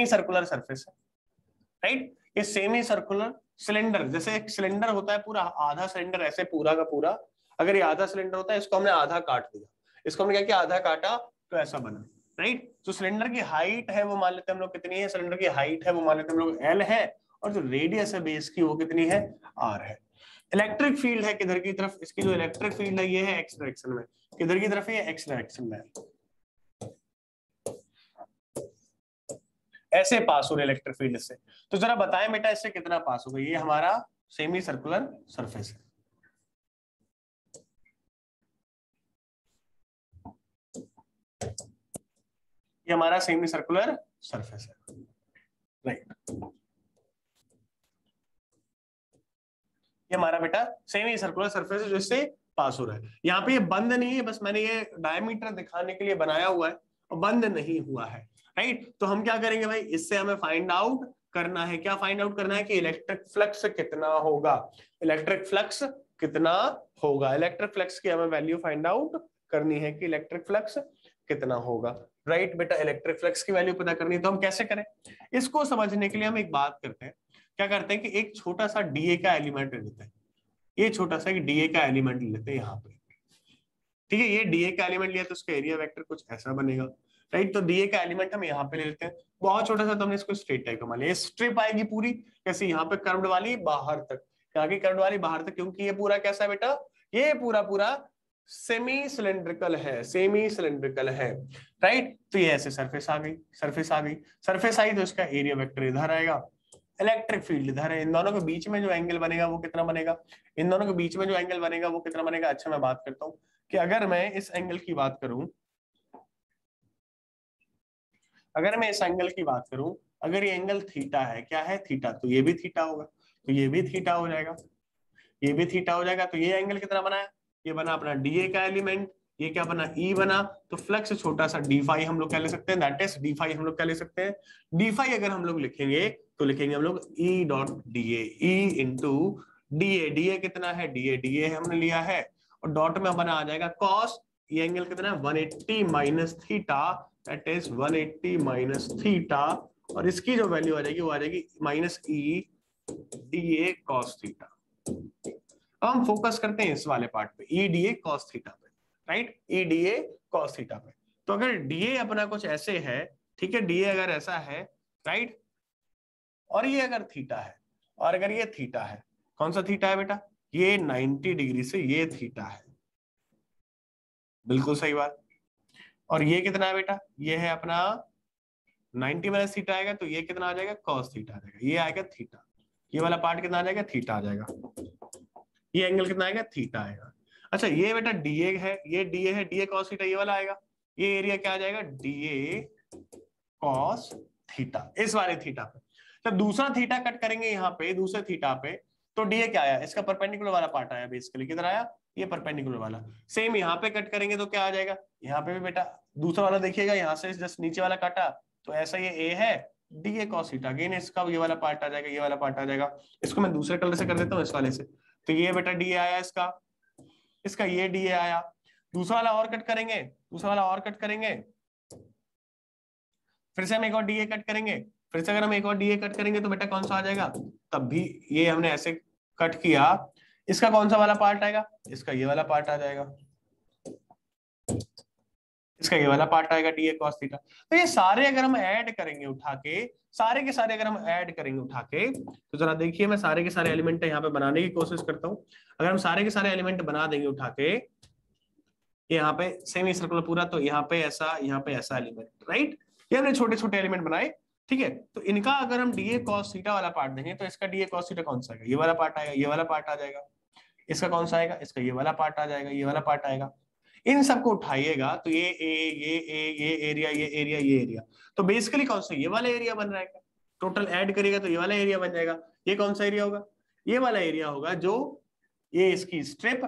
सर्कुलर सरफेस है, राइट। ये सेमी सर्कुलर सिलेंडर, जैसे एक सिलेंडर होता है पूरा, आधा सिलेंडर ऐसे पूरा का पूरा, अगर ये आधा सिलेंडर होता है, इसको हमने आधा काट दिया, इसको हमने क्या किया आधा काटा तो ऐसा बना, राइट। तो सिलेंडर की हाइट है वो मान लेते हैं हम लोग कितनी है, सिलेंडर की हाइट है वो मान लेते हैं हम लोग एल है, और जो रेडियस है बेस की वो कितनी है आर है। इलेक्ट्रिक फील्ड है किधर की तरफ, इसकी जो इलेक्ट्रिक फील्ड है ये है एक्स डायरेक्शन में, किधर की तरफ, ये एक्स डायरेक्शन में, ऐसे पास हो रहे इलेक्ट्रिक फील्ड से। तो जरा बताएं बेटा इससे कितना पास होगा, ये हमारा सेमी सर्कुलर सरफेस है, ये हमारा सेमी सर्कुलर सरफेस है, राइट। ये हमारा बेटा सेमी सर्कुलर सरफेस है जो इससे पास हो रहा है। यहाँ पे ये बंद नहीं है, बस मैंने ये डायमीटर दिखाने के लिए बनाया हुआ है, और बंद नहीं हुआ है, राइट। तो हम क्या करेंगे भाई, इससे हमें फाइंड आउट करना है, क्या फाइंड आउट करना है कि इलेक्ट्रिक फ्लक्स कितना होगा, इलेक्ट्रिक फ्लक्स कितना होगा, इलेक्ट्रिक फ्लक्स की हमें वैल्यू फाइंड आउट करनी है कि इलेक्ट्रिक फ्लक्स कितना होगा, राइट बेटा। इलेक्ट्रिक फ्लक्स की वैल्यू पता करनी है, तो हम कैसे करें, इसको समझने के लिए हम एक बात करते हैं, क्या करते हैं कि एक छोटा सा डीए का एलिमेंट लेते हैं, ये छोटा सा डीए का एलिमेंट लेते हैं यहाँ पे, ठीक है। ये डीए का एलिमेंट लिया तो उसका एरिया वेक्टर कुछ ऐसा बनेगा, राइट। तो डीए का एलिमेंट हम यहाँ पे ले लेते हैं, बहुत छोटा सा, तो हमने इसको स्ट्रेट टाइप का मान लिया, स्ट्रिप आएगी पूरी कैसे, यहाँ पे कर्व्ड वाली बाहर तक, यहाँ की कर्व्ड वाली बाहर तक, क्योंकि ये पूरा कैसा है बेटा, ये पूरा पूरा सेमी सिलेंड्रिकल है, सेमी सिलेंड्रिकल है, राइट। तो ये ऐसे सरफेस आ गई, सरफेस आ गई, सरफेस आई तो इसका एरिया वेक्टर इधर आएगा, इलेक्ट्रिक फील्ड इधर है, इन दोनों के बीच में जो एंगल बनेगा वो कितना बनेगा, इन दोनों के बीच में जो एंगल बनेगा वो कितना बनेगा। अच्छा मैं बात करता हूँ कि अगर मैं इस एंगल की बात करूं, अगर मैं इस एंगल की बात करूं, अगर ये एंगल थीटा है, क्या है थीटा, तो ये भी थीटा होगा, तो ये भी थीटा हो जाएगा, ये भी थीटा हो जाएगा। तो ये एंगल कितना बना है, ये बना अपना डीए का एलिमेंट, ये क्या बना ई बना, तो फ्लक्स छोटा सा डी फाई हम लोग क्या ले सकते हैं, दैट इज डी फाई हम लोग क्या ले सकते हैं, डी फाई अगर हम लोग लिखेंगे तो लिखेंगे हम लोग ई डॉट डी ए इंटू डीए, डीए कितना है, डीए हमने लिया है, और डॉट में बना आ जाएगा कॉस, ये एंगल कितना है 180 minus theta, that is 180 minus theta, और इसकी जो वैल्यू आ जाएगी वो आ जाएगी माइनस ई डीए कॉस थीटा। अब हम फोकस करते हैं इस वाले पार्ट पे, ई डीए कॉस थीटा पे, राइट, ई डीए कॉस थीटा पे। तो अगर डीए अपना कुछ ऐसे है, ठीक है, डीए अगर ऐसा है, राइट, और ये अगर थीटा है, और अगर ये थीटा है, कौन सा थीटा है बेटा, ये 90 डिग्री से ये थीटा है, बिल्कुल सही बात। और ये कितना है बेटा, ये है अपना 90 माइनस थीटा आएगा, तो ये कितना आ जाएगा कॉस थीटा आ जाएगा, ये आएगा थीटा, ये वाला पार्ट कितना आ जाएगा थीटा आ जाएगा, ये एंगल कितना आएगा थीटा आएगा। अच्छा ये बेटा डीए है, ये डीए है, डीए कॉस थीटा ये वाला आएगा, ये एरिया क्या आ जाएगा डीए कॉस थीटा, इस वाले थीटा पे। जब दूसरा थीटा कट करेंगे यहाँ पे, दूसरे थीटा पे, तो डीए क्या आया, इसका परपेंडिकुलर वाला पार्ट आया, बेसिकली किधर आया, ये परपेंडिकुलर वाला। सेम यहाँ पे कट करेंगे तो क्या आ जाएगा, यहाँ पे भी बेटा दूसरा वाला देखिएगा, यहाँ से जस्ट नीचे वाला काटा तो ऐसा ये ए है, डीए कॉस थीटा, अगेन इसका ये वाला पार्ट आ जाएगा, ये वाला पार्ट आ जाएगा। इसको मैं दूसरे कलर से कर देता हूँ, इस वाले से, तो ये बेटा डीए आया इसका, इसका ये डीए आया। दूसरा वाला और कट करेंगे, दूसरा वाला और कट करेंगे, फिर से हम एक और डीए कट करेंगे, फिर से अगर हम एक और डीए कट करेंगे तो बेटा कौन सा आ जाएगा, तब भी ये हमने ऐसे कट किया, इसका कौन सा वाला पार्ट आएगा, इसका ये वाला पार्ट आ जाएगा, इसका ये वाला पार्ट आएगा dA cos थीटा। तो ये सारे अगर हम ऐड करेंगे उठा के, सारे के सारे अगर हम ऐड करेंगे उठा के, तो जरा देखिए मैं सारे के सारे एलिमेंट यहाँ पे बनाने की कोशिश करता हूँ। अगर हम सारे के सारे एलिमेंट बना देंगे उठा के, यहाँ पे सेमी सर्कुलर पूरा, तो यहाँ पे ऐसा एलिमेंट, राइट। ये हमने छोटे छोटे एलिमेंट बनाए, ठीक है। तो इनका अगर हम dA cos थीटा वाला पार्ट देंगे तो इसका dA cos थीटा कौन सा आएगा, ये वाला पार्ट आएगा, ये वाला पार्ट आ जाएगा। इसका कौन सा आएगा, इसका ये वाला पार्ट आ जाएगा, ये वाला पार्ट आएगा। इन सबको उठाइएगा तो ये एरिया, ये एरिया, ये एरिया, तो बेसिकली कौन सा, ये वाला एरिया बन रहेगा। टोटल ऐड करिएगा तो ये वाला एरिया बन जाएगा। ये कौन सा एरिया होगा, ये वाला एरिया होगा, जो ये इसकी स्ट्रिप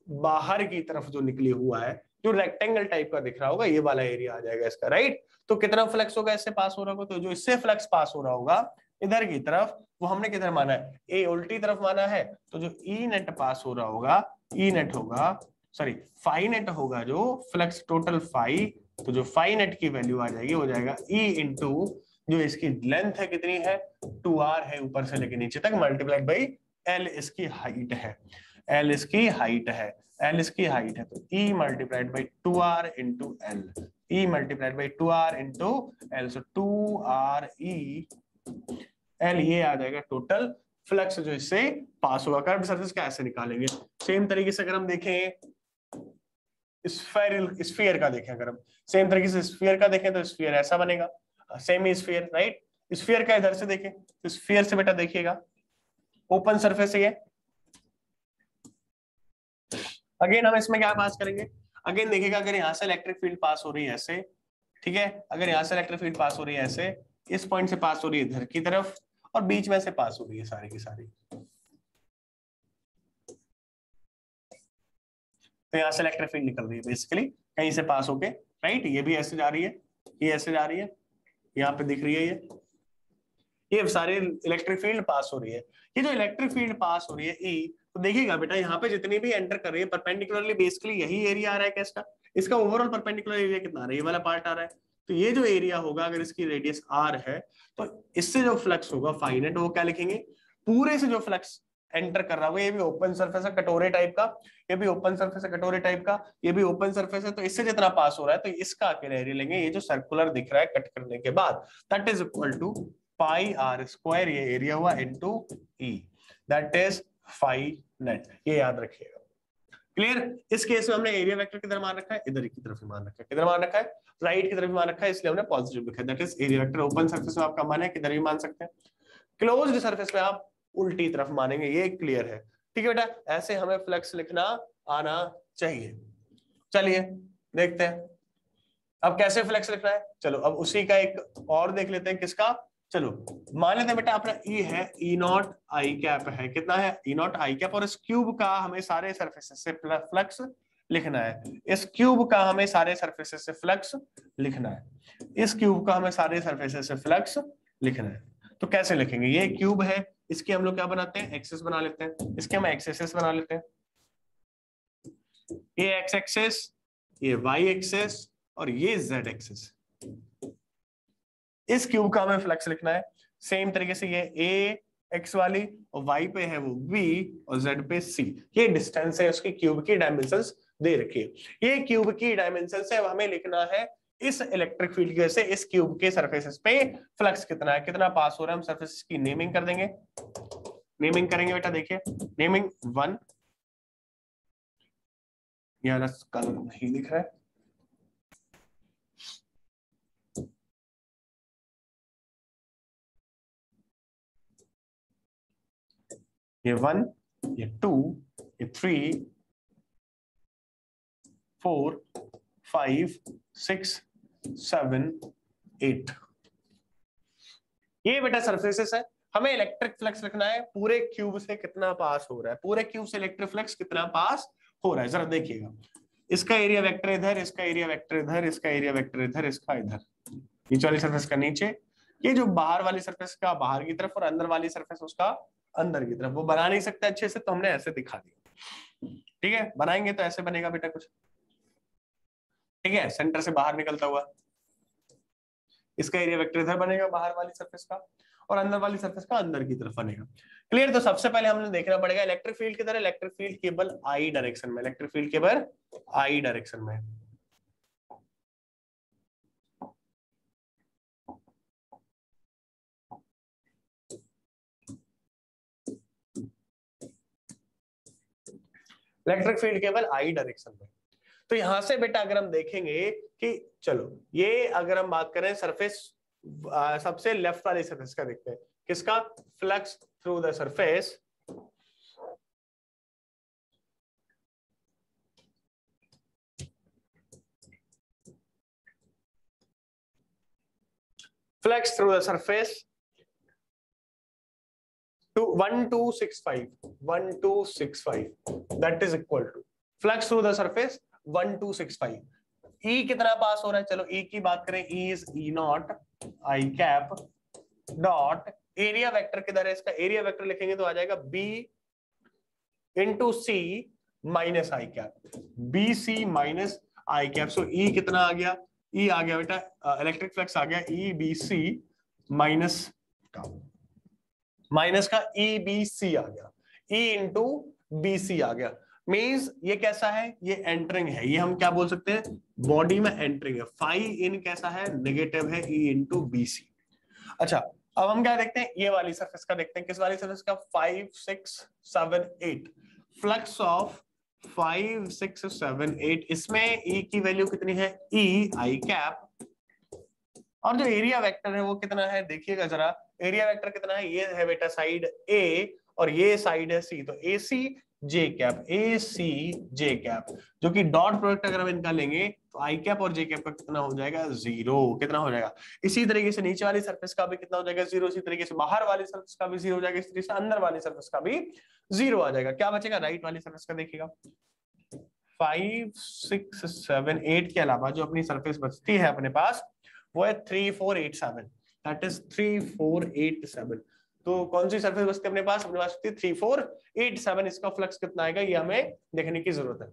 बाहर की तरफ जो निकली हुआ है, जो रेक्टेंगल टाइप का दिख रहा होगा, ये वाला एरिया आ जाएगा इसका, राइट। तो कितना फ्लक्स होगा इससे पास हो रहा होगा, तो जो इससे फ्लक्स पास हो रहा होगा इधर की तरफ, वो हमने किधर माना है, ए उल्टी तरफ माना है। तो जो ई नेट पास हो रहा होगा, ई नेट होगा, सॉरी फाई नेट होगा, जो फ्लक्स टोटल फाई, तो जो फाई नेट की वैल्यू आ जाएगी, हो जाएगा ई इंटू जो इसकी लेंथ है कितनी है, 2r है ऊपर से लेके नीचे तक, मल्टीप्लाइड बाई l इसकी हाइट है, l इसकी हाइट है, l इसकी हाइट है। तो e multiplied by 2r into l, e multiplied by 2r into l, so 2re l, ये आ जाएगा टोटल फ्लक्स जो इससे पास होगा। कर्व सरफेस का ऐसे निकालेंगे। सेम तरीके से अगर हम देखें स्फीयर का देखें, अगर हम सेम तरीके से स्फीयर का देखें तो स्फीयर ऐसा बनेगा, सेमी स्फीयर, राइट। स्फीयर का इधर से देखें तो स्फीयर से बेटा देखिएगा ओपन सरफेस है। अगेन हम इसमें क्या पास करेंगे, अगेन देखिएगा अगर यहाँ से इलेक्ट्रिक फील्ड पास हो रही है ऐसे, ठीक है, अगर यहाँ से इलेक्ट्रिक फील्ड पास हो रही है ऐसे, इस पॉइंट से पास हो रही है इधर की तरफ, और बीच में से पास हो रही है सारी की सारी, तो यहाँ से इलेक्ट्रिक फील्ड निकल रही है बेसिकली कहीं से पास होके, राइट। ये भी ऐसे जा रही है, ये ऐसे जा रही है, यहाँ पे दिख रही है ये सारी इलेक्ट्रिक फील्ड पास हो रही है। ये जो इलेक्ट्रिक फील्ड पास हो रही है ई, तो देखिएगा बेटा यहाँ पे जितनी भी एंटर कर रही है परपेंडिकुलरली, बेसिकली यही एरिया आ रहा है क्या इसका, इसका ओवरऑल परपेंडिकुलर एरिया कितना आ रहा है, ये वाला पार्ट आ रहा है। तो ये जो एरिया होगा अगर इसकी रेडियस r है, तो इससे जो फ्लक्स होगा फाइनेट, वो क्या लिखेंगे, पूरे से जो फ्लक्स एंटर कर रहा होगा, ये भी ओपन सरफेस है कटोरे टाइप का, ये भी ओपन सरफेस है कटोरे टाइप का, ये भी ओपन सरफेस है, तो इससे जितना पास हो रहा है तो इसका अकेला एरिया लेंगे, ये जो सर्कुलर दिख रहा है कट करने के बाद, that is equal to pi are square, ये एरिया हुआ into E, that is phi net, ये याद रखिएगा। क्लियर। इस केस में हमने एरिया वेक्टर किधर मान रखा है, इधर की तरफ ही मान रखा है, किधर मान रखा है, राइट की तरफ मान रखा है, इसलिए हमने पॉजिटिव लिखा है, that is area vector open surface में आपका मान है किधर भी मान सकते हैं, क्लोज्ड सरफेस में आप उल्टी तरफ मानेंगे, ये क्लियर है, ठीक है बेटा। ऐसे हमें फ्लक्स लिखना आना चाहिए। चलिए देखते हैं अब कैसे फ्लक्स लिखना है। चलो अब उसी का एक और देख लेते हैं, किसका, चलो मान लेते हैं बेटा अपना ई है, ई नॉट आई कैप है, कितना है ई नॉट आई कैप, और इस क्यूब का हमें सारे सरफेसेस से फ्लक्स लिखना है, इस क्यूब का हमें सारे सरफेसेस से फ्लक्स लिखना है, इस क्यूब का हमें सारे सरफेसेस से फ्लक्स लिखना है। तो कैसे लिखेंगे, ये क्यूब है, इसके हम लोग क्या बनाते हैं, एक्सेस बना लेते हैं, इसके हम एक्सेस बना लेते हैं, ये एक्स एक्सेस, ये वाई एक्सेस, और ये जेड एक्सेस। इस क्यूब का हमें फ्लक्स लिखना है। सेम तरीके से ये ए एक्स वाली, और वाई पे है वो बी, और जेड पे सी, ये डिस्टेंस है उसके क्यूब की डायमेंशंस दे रखी है। ये क्यूब की डायमेंशंस है, अब हमें लिखना है इस इलेक्ट्रिक फील्ड की वजह से इस क्यूब के सरफेसेस पे फ्लक्स कितना है, कितना पास हो रहा है। हम सरफेसेस की नेमिंग कर देंगे, नेमिंग करेंगे बेटा, देखिए नेमिंग 1, यहाँ कलर नहीं दिख रहा है, ये 1, ये 2, ये 3, 4, 5, 6, 7, 8, ये बेटा सरफेसेस है। हमें इलेक्ट्रिक फ्लक्स लिखना है पूरे क्यूब से कितना पास हो रहा है, पूरे क्यूब से इलेक्ट्रिक फ्लक्स कितना पास हो रहा है, जरा देखिएगा। इसका एरिया वेक्टर इधर, इसका एरिया वेक्टर इधर, इसका एरिया वेक्टर इधर, इसका इधर, नीचे वाली सरफेस का नीचे, ये जो बाहर वाली सरफेस का बाहर की तरफ, और अंदर वाली सरफेस उसका अंदर की तरफ। वो बना नहीं सकते अच्छे से, तो हमने ऐसे दिखा दिया, ठीक है। बनाएंगे तो ऐसे बनेगा बेटा कुछ, ठीक है, सेंटर से बाहर निकलता हुआ, इसका एरिया वेक्टर इधर बनेगा बाहर वाली सरफेस का, और अंदर वाली सरफेस का अंदर की तरफ बनेगा। क्लियर। तो सबसे पहले हमने देखना पड़ेगा इलेक्ट्रिक फील्ड किधर है, इलेक्ट्रिक फील्ड केवल आई डायरेक्शन में, इलेक्ट्रिक फील्ड केवल आई डायरेक्शन में, इलेक्ट्रिक फील्ड केवल आई डायरेक्शन में। तो यहां से बेटा अगर हम देखेंगे कि चलो ये अगर हम बात करें सरफेस, सबसे लेफ्ट वाले सरफेस का देखते हैं, किसका, flux through the surface, flux through the surface to 1265 that is equal to flux through the surface 1265। E कितना पास हो रहा है, चलो E की बात करें, E is E not I cap dot area vector किधर है, इसका एरिया वेक्टर लिखेंगे तो आ जाएगा B इंटू C माइनस आई कैप, बी सी माइनस आई कैप। सो E कितना आ गया, E आ गया बेटा, इलेक्ट्रिक फ्लक्स आ गया E बी सी माइनस का ई बी सी आ गया, ई इंटू बी सी आ गया। मीन्स ये कैसा है, ये एंटरिंग है, ये हम क्या बोल सकते हैं, बॉडी में एंटरिंग है। फाई इन कैसा है, नेगेटिव है, ई इंटू बी सी। अच्छा अब हम क्या देखते हैं, ये वाली सरफेस का देखते हैं, किस वाली सरफेस का, 5 6 7 8, फ्लक्स ऑफ 5 6 7 8, इसमें ई की वैल्यू कितनी है, ई आई कैप, और जो एरिया वेक्टर है वो कितना है, देखिएगा जरा, एरिया वेक्टर कितना है, ये है बेटा साइड ए और ये साइड है सी, तो ए सी जे कैप, ए सी जे कैप, जो कि डॉट प्रोडक्ट अगर हम इनका लेंगे तो आई कैप और जे कैप का कितना हो जाएगा, जीरो। कितना हो जाएगा, इसी तरीके से नीचे वाली सरफेस का भी कितना हो जाएगा, जीरो। इसी तरीके से बाहर वाली सरफेस का भी जीरो हो जाएगा, इस तरीके से अंदर वाली सरफेस का भी जीरो आ जाएगा। क्या बचेगा, राइट वाली सरफेस का देखिएगा, 5 6 7 8 के अलावा जो अपनी सरफेस बचती है अपने पास वो है 3 4 8 7, दैट इज 3 4 8 7। तो कौन सी सरफेस बचती है अपने पास 3 4 8 7। इसका फ्लक्स कितना आएगा ये हमें देखने की जरूरत है,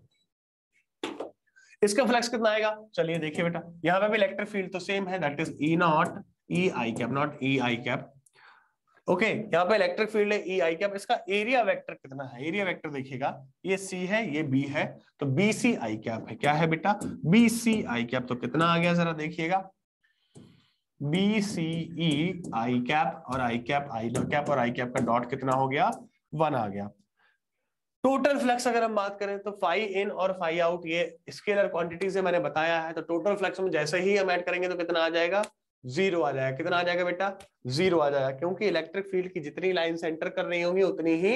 इसका फ्लक्स कितना आएगा, चलिए देखिए बेटा, यहाँ पे भी इलेक्ट्रिक फील्ड तो सेम है, that is E not E I cap, not E I cap. Okay यहाँ पे इलेक्ट्रिक फील्ड है ई आई कैप, इसका एरिया वेक्टर कितना है, एरिया वेक्टर देखिएगा, ये सी है ये बी है, तो बी सी आई कैप है, क्या है बेटा, बी सी आई कैप। तो कितना आ गया जरा देखिएगा, बी सी ई आई कैप और आई कैप, आई कैप और आई कैप का डॉट कितना हो गया, 1 आ गया। टोटल फ्लक्स अगर हम बात करें तो फाई इन और फाई आउट ये स्केलर क्वांटिटीज है, मैंने बताया है, तो टोटल फ्लक्स में जैसे ही हम ऐड करेंगे तो कितना आ जाएगा, जीरो आ जाएगा। कितना आ जाएगा बेटा, जीरो आ जाएगा, क्योंकि इलेक्ट्रिक फील्ड की जितनी लाइन एंटर कर रही होंगी उतनी ही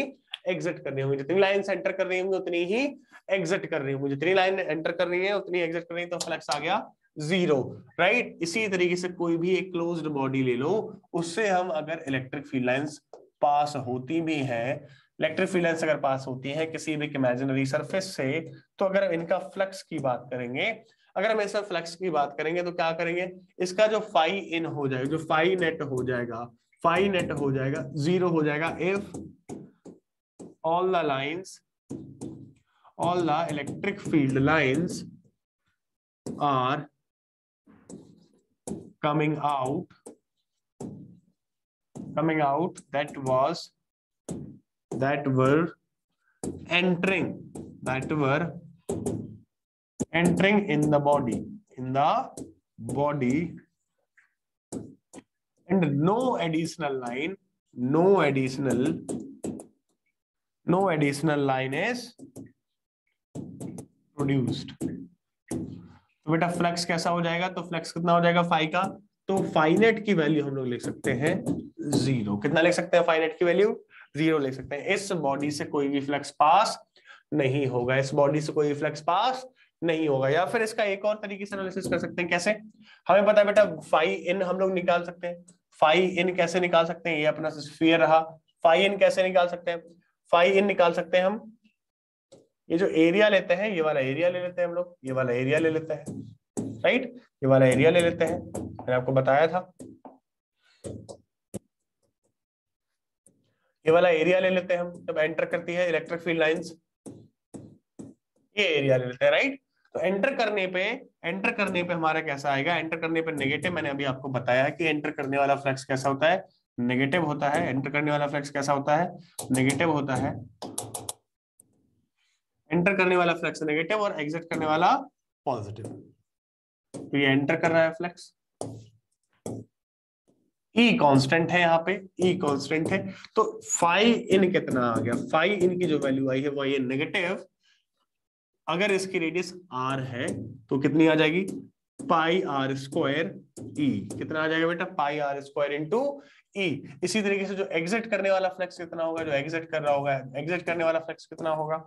एग्जिट कर रही होंगी, जितनी लाइन एंटर कर रही होंगी उतनी ही एग्जिट कर रही होंगी, जितनी लाइन एंटर कर रही है उतनी एग्जिट कर रही है, तो फ्लक्स आ गया जीरो, राइट। इसी तरीके से कोई भी एक क्लोज्ड बॉडी ले लो, उससे हम अगर इलेक्ट्रिक फील्ड लाइंस पास होती भी है, इलेक्ट्रिक फील्ड लाइंस अगर पास होती है किसी भी इमेजिनरी सरफेस से, तो अगर इनका फ्लक्स की बात करेंगे, अगर हम इसका फ्लक्स की बात करेंगे तो क्या करेंगे, इसका जो फाई इन हो जाएगा, जो फाई नेट हो जाएगा, फाई नेट हो जाएगा जीरो हो जाएगा if all the lines, all the electric field lines are coming out that were entering in the body, and no additional line is produced। तो बेटा फ्लक्स कैसा हो जाएगा, तो फ्लक्स कितना हो जाएगा फाई का, तो फाई नेट की वैल्यू हम लोग लिख सकते हैं जीरो। कितना लिख सकते हैं, फाई नेट की वैल्यू जीरो लिख सकते हैं। इस बॉडी से कोई भी फ्लक्स पास नहीं होगा, इस बॉडी से कोई फ्लक्स पास नहीं होगा। या फिर इसका एक और तरीके से एनालिसिस कर सकते हैं, कैसे, हमें पता है बेटा फाई इन हम लोग निकाल सकते हैं, फाई इन कैसे निकाल सकते हैं, ये अपना स्फीयर रहा, फाई इन कैसे निकाल सकते हैं, फाई इन निकाल सकते हैं हम, ये जो एरिया लेते हैं, ये वाला एरिया ले लेते हैं हम लोग, ये वाला एरिया ले लेते हैं, राइट, ये वाला एरिया ले लेते हैं, मैंने आपको बताया था, ये वाला एरिया ले लेते हैं हम जब एंटर करती है इलेक्ट्रिक फील्ड लाइंस, ये एरिया ले लेते हैं, राइट। तो एंटर करने पे हमारा कैसा आएगा, एंटर करने पे नेगेटिव, मैंने अभी आपको बताया कि एंटर करने वाला फ्लक्स कैसा होता है, नेगेटिव होता है। एंटर करने वाला फ्लक्स कैसा होता है, नेगेटिव होता है। एंटर करने वाला फ्लक्स नेगेटिव और एग्जिट करने वाला पॉजिटिव। तो ये एंटर कर रहा है फ्लक्स, ई कांस्टेंट है, यहाँ पे ई कांस्टेंट है, तो फाई इन कितना आ गया, फाई इन की जो वैल्यू आई है वो ये नेगेटिव अगर इसकी रेडियस r है तो कितनी आ जाएगी, पाई आर स्क्वायर ई। कितना आ जाएगा बेटा, पाई आर स्क्वायर इंटू ई। इसी तरीके से जो एग्जिट करने वाला फ्लक्स कितना होगा, जो एग्जिट कर रहा होगा, एग्जिट करने वाला फ्लक्स कितना होगा,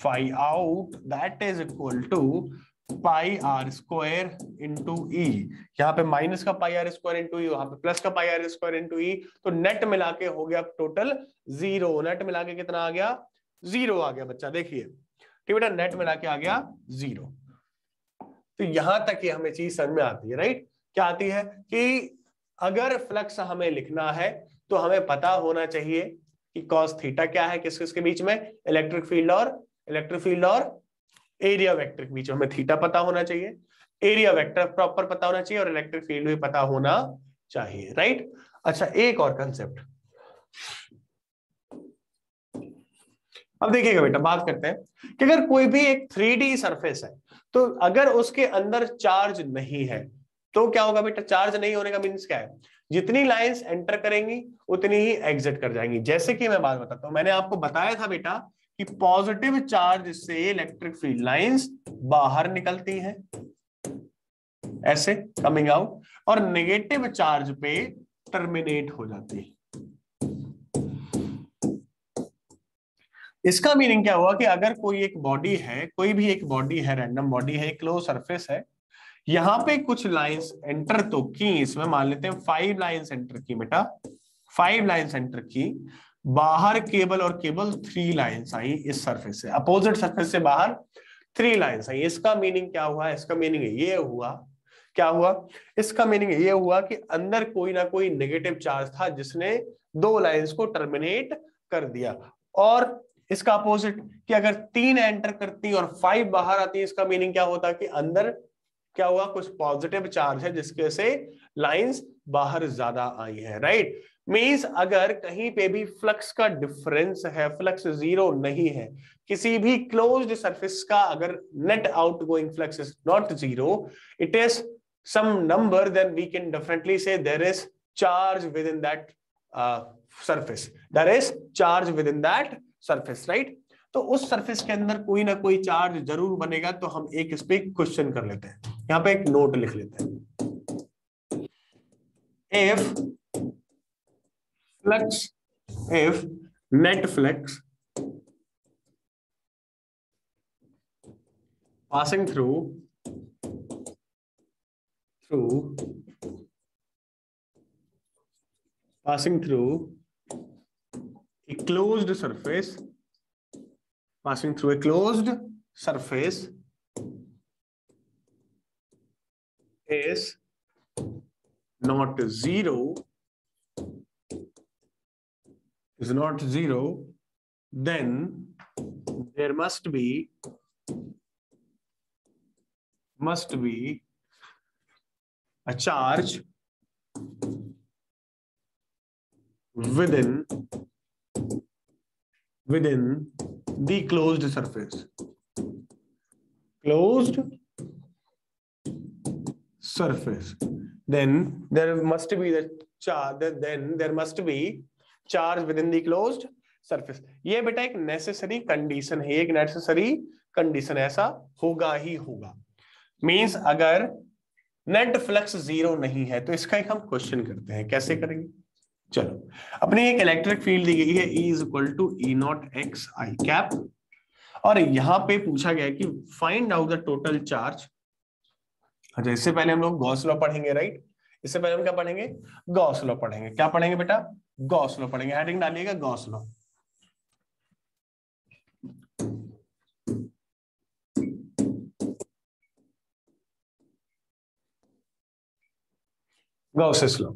phi out that is equal to pi are square into E. यहाँ पे माइनस का pi are square into E, वहां पे प्लस का pi are square into E, तो नेट मिला के हो गया टोटल 0। नेट मिला के कितना आ गया, 0 आ गया बच्चा, देखिए ठीक बेटा, नेट मिला के आ गया 0। तो यहां तक ये हमें चीज समझ में आती है, राइट। क्या आती है कि अगर फ्लक्स हमें लिखना है तो हमें पता होना चाहिए कि कॉस थीटा क्या है, किस किसके बीच में, इलेक्ट्रिक फील्ड और एरिया वेक्टर के बीच में हमें थीटा पता होना चाहिए, एरिया वेक्टर प्रॉपर पता होना चाहिए और इलेक्ट्रिक फील्ड भी पता होना चाहिए, राइट। अच्छा, एक और कंसेप्ट अब देखिएगा बेटा, बात करते हैं कि अगर कोई भी एक 3D सरफेस है तो अगर उसके अंदर चार्ज नहीं है तो क्या होगा बेटा, चार्ज नहीं होने का मीन्स क्या है, जितनी लाइंस एंटर करेंगी उतनी ही एग्जिट कर जाएंगी। जैसे कि मैं बात बताता हूं, मैंने आपको बताया था बेटा कि पॉजिटिव चार्ज से इलेक्ट्रिक फील्ड लाइंस बाहर निकलती हैं ऐसे कमिंग आउट, और नेगेटिव चार्ज पे टर्मिनेट हो जाती है। इसका मीनिंग क्या हुआ कि अगर कोई एक बॉडी है, कोई भी एक बॉडी है, रैंडम बॉडी है, क्लोज सरफेस है, यहां पे कुछ लाइंस एंटर तो की, इसमें मान लेते हैं 5 लाइंस एंटर की बेटा, 5 लाइंस एंटर की, बाहर केबल और केबल 3 लाइंस आई इस सरफेस से, अपोजिट सरफेस से बाहर 3 लाइंस आई। इसका मीनिंग क्या हुआ, इसका मीनिंग ये हुआ, क्या हुआ, इसका मीनिंग ये हुआ कि अंदर कोई ना कोई नेगेटिव चार्ज था जिसने 2 लाइंस को टर्मिनेट कर दिया। और इसका अपोजिट कि अगर 3 एंटर करती और 5 बाहर आती, इसका मीनिंग क्या होता कि अंदर क्या हुआ, कुछ पॉजिटिव चार्ज है जिसके से लाइंस बाहर ज्यादा आई है, राइट। मींस अगर कहीं पे भी फ्लक्स का डिफरेंस है, फ्लक्स 0 नहीं है, किसी भी क्लोज्ड सरफेस का अगर net outgoing flux is not 0, it is some number, then we can definitely say there is charge within that surface, there is charge within that surface, right। तो उस surface के अंदर कोई ना कोई चार्ज जरूर बनेगा। तो हम एक इस पे क्वेश्चन कर लेते हैं, यहां पे एक नोट लिख लेते हैं, if net flux passing through a closed surface, passing through a closed surface is not zero, then there must be a charge within the closed surface, then there must be the charge, then there must be charge within the closed surface। ये बेटा एक necessary condition है, एक necessary condition, ऐसा होगा ही होगा। Means अगर net flux 0 नहीं है तो इसका एक हम क्वेश्चन करते हैं, कैसे करेंगे। चलो, अपनी एक इलेक्ट्रिक फील्ड दी गई है E is equal to E0xi cap, और यहां पे पूछा गया है कि find out the total charge. अच्छा, इससे पहले हम लोग गॉस लॉ पढ़ेंगे, राइट। इससे पहले हम क्या पढ़ेंगे, गॉस लॉ पढ़ेंगे। क्या पढ़ेंगे बेटा, गॉस लॉ पढ़ेंगे। हेडिंग डालिएगा Gauss law. Gauss's law,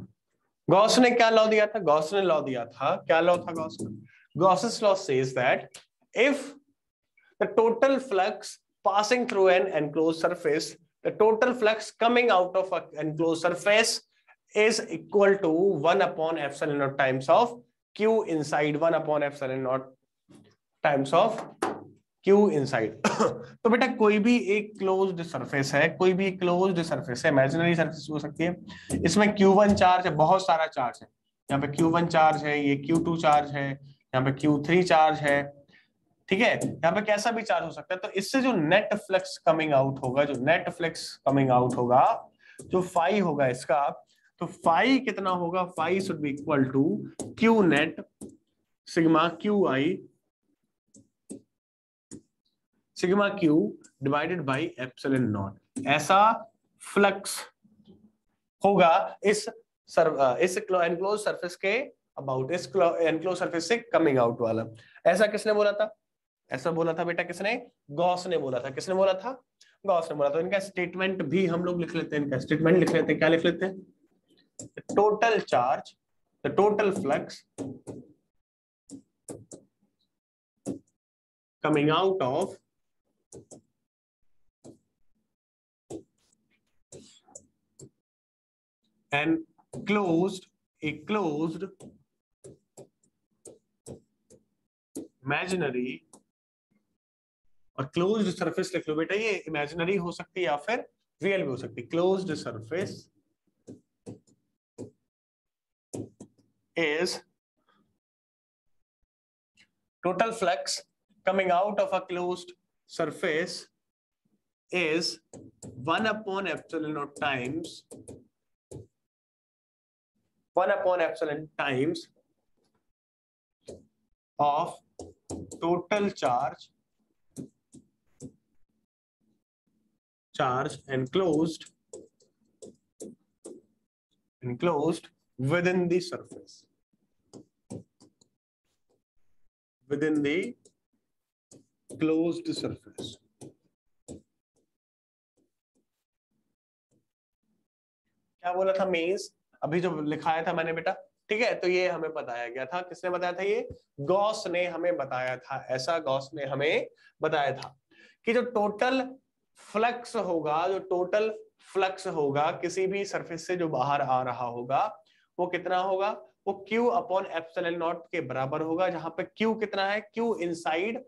Gauss ने क्या लॉ दिया था, गॉस ने लॉ दिया था, क्या लॉ था गॉस का, Gauss's law says that if the total flux passing through an enclosed surface, the total flux coming out of an enclosed surface is equal to 1 upon epsilon naught times of q inside, 1 upon epsilon naught times of q inside। तो बेटा कोई भी एक closed surface है, कोई भी closed surface है, imaginary surface हो सकती है, इसमें q1 चार्ज है, बहुत सारा चार्ज है, यहाँ पे q1 चार्ज है, ये q2 चार्ज है, यहाँ पे q3 चार्ज है, ठीक है, यहाँ पे कैसा भी चार्ज हो सकता है। तो इससे जो नेट फ्लक्स कमिंग आउट होगा, जो नेट फ्लक्स कमिंग आउट होगा, जो फाई होगा इसका, तो फाई कितना होगा, phi should be equal to Q net sigma Q I sigma Q divided by epsilon naught. ऐसा फ्लक्स होगा इस एनक्लोज सरफेस के अबाउट, इस एनक्लोज सरफेस से कमिंग आउट वाला। ऐसा किसने बोला था? ऐसा बोला था बेटा किसने? गॉस ने बोला था। किसने बोला था? गॉस ने बोला था। इनका स्टेटमेंट भी हम लोग लिख लेते हैं, इनका स्टेटमेंट लिख लेते हैं। क्या लिख लेते हैं? Total charge, the total flux coming out of a closed imaginary, और क्लोज्ड सरफेस लिख लो बेटा, ये इमेजिनरी हो सकती है या फिर रियल भी हो सकती है। Closed surface is total flux coming out of a closed surface is 1 upon epsilon naught times 1 upon epsilon times of total charge enclosed within the surface, within the closed surface। क्या बोला था means? अभी जो लिखाया था मैंने बेटा, ठीक है, तो ये हमें बताया गया था। किसने बताया था? ये गॉस ने हमें बताया था। ऐसा गॉस ने हमें बताया था कि जो टोटल फ्लक्स होगा, जो टोटल फ्लक्स होगा किसी भी सरफेस से जो बाहर आ रहा होगा, वो कितना होगा? वो Q अपॉन एप्सिलॉन नॉट के बराबर होगा, जहां पे Q कितना है? Q इनसाइड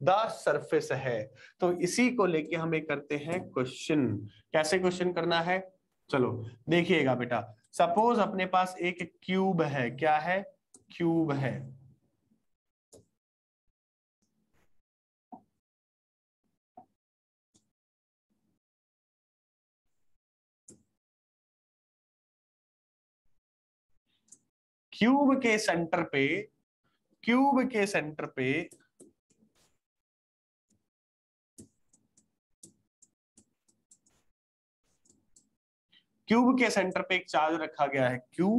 द सरफेस है। तो इसी को लेके हमें करते हैं क्वेश्चन। कैसे क्वेश्चन करना है? चलो देखिएगा बेटा। सपोज अपने पास एक क्यूब है। क्या है? क्यूब है। क्यूब के सेंटर पे, क्यूब के सेंटर पे क्यूब के सेंटर पे एक चार्ज रखा गया है क्यू।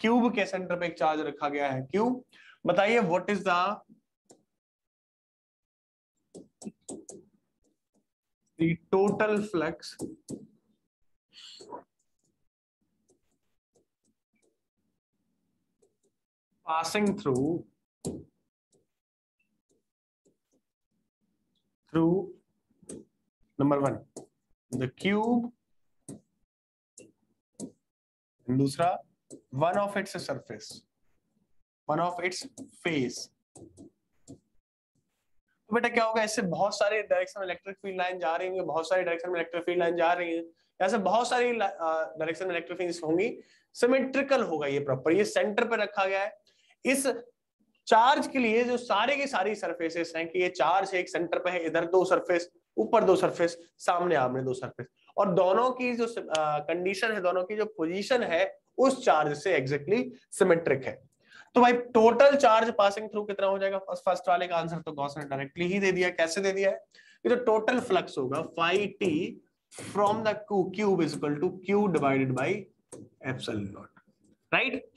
क्यूब के सेंटर पे एक चार्ज रखा गया है क्यू। बताइए what is the total flux passing through number 1 the cube, दूसरा one of its surface, one of its face। तो बेटा क्या होगा? इससे बहुत सारे डायरेक्शन में इलेक्ट्रिक फील्ड लाइन जा रही होंगी, बहुत सारी डायरेक्शन में इलेक्ट्रिक फील्ड लाइन जा रही है, ऐसे बहुत सारी डायरेक्शन में इलेक्ट्रिक फील्ड होंगी। सिमेट्रिकल होगा ये प्रॉपर, ये सेंटर पे रखा गया है। इस चार्ज के लिए जो सारे की सारी सरफेसेस हैं, कि ये चार्ज है, एक सेंटर पे है, इधर दो सरफेस, ऊपर दो सरफेस, सामने आमने दो सरफेस, और दोनों की जो कंडीशन है, दोनों की जो पोजीशन है उस चार्ज से एग्जैक्टली सिमेट्रिक है। तो भाई टोटल चार्ज पासिंग थ्रू कितना हो जाएगा? फर्स्ट वाले का आंसर तो गॉस ने डायरेक्टली ही दे दिया। कैसे दे दिया है? ये जो टोटल फ्लक्स होगा phi T from the cube is equal to Q divided by epsilon naught, right.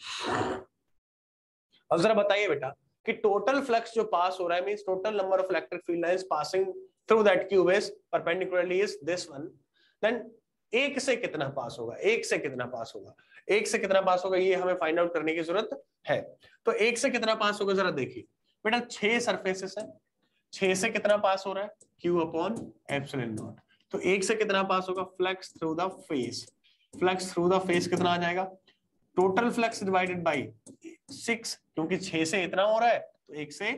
अब जरा बताइए बेटा कि टोटल फ्लक्स जो पास हो रहा है, means total number of electric field lines passing through that cube is perpendicularly is this one, then एक से कितना पास होगा? एक से कितना पास होगा? एक से कितना पास होगा ये हमें फाइंड आउट करने की जरूरत है। तो एक से कितना पास होगा जरा देखिए बेटा। 6 सरफेसेस है, 6 से कितना पास हो रहा है? Q upon epsilon not. तो एक से कितना पास होगा? Flux through the face. Flux through the face कितना आ जाएगा? टोटल फ्लक्स डिवाइडेड बाई 6, क्योंकि 6 से इतना हो रहा है तो 1 से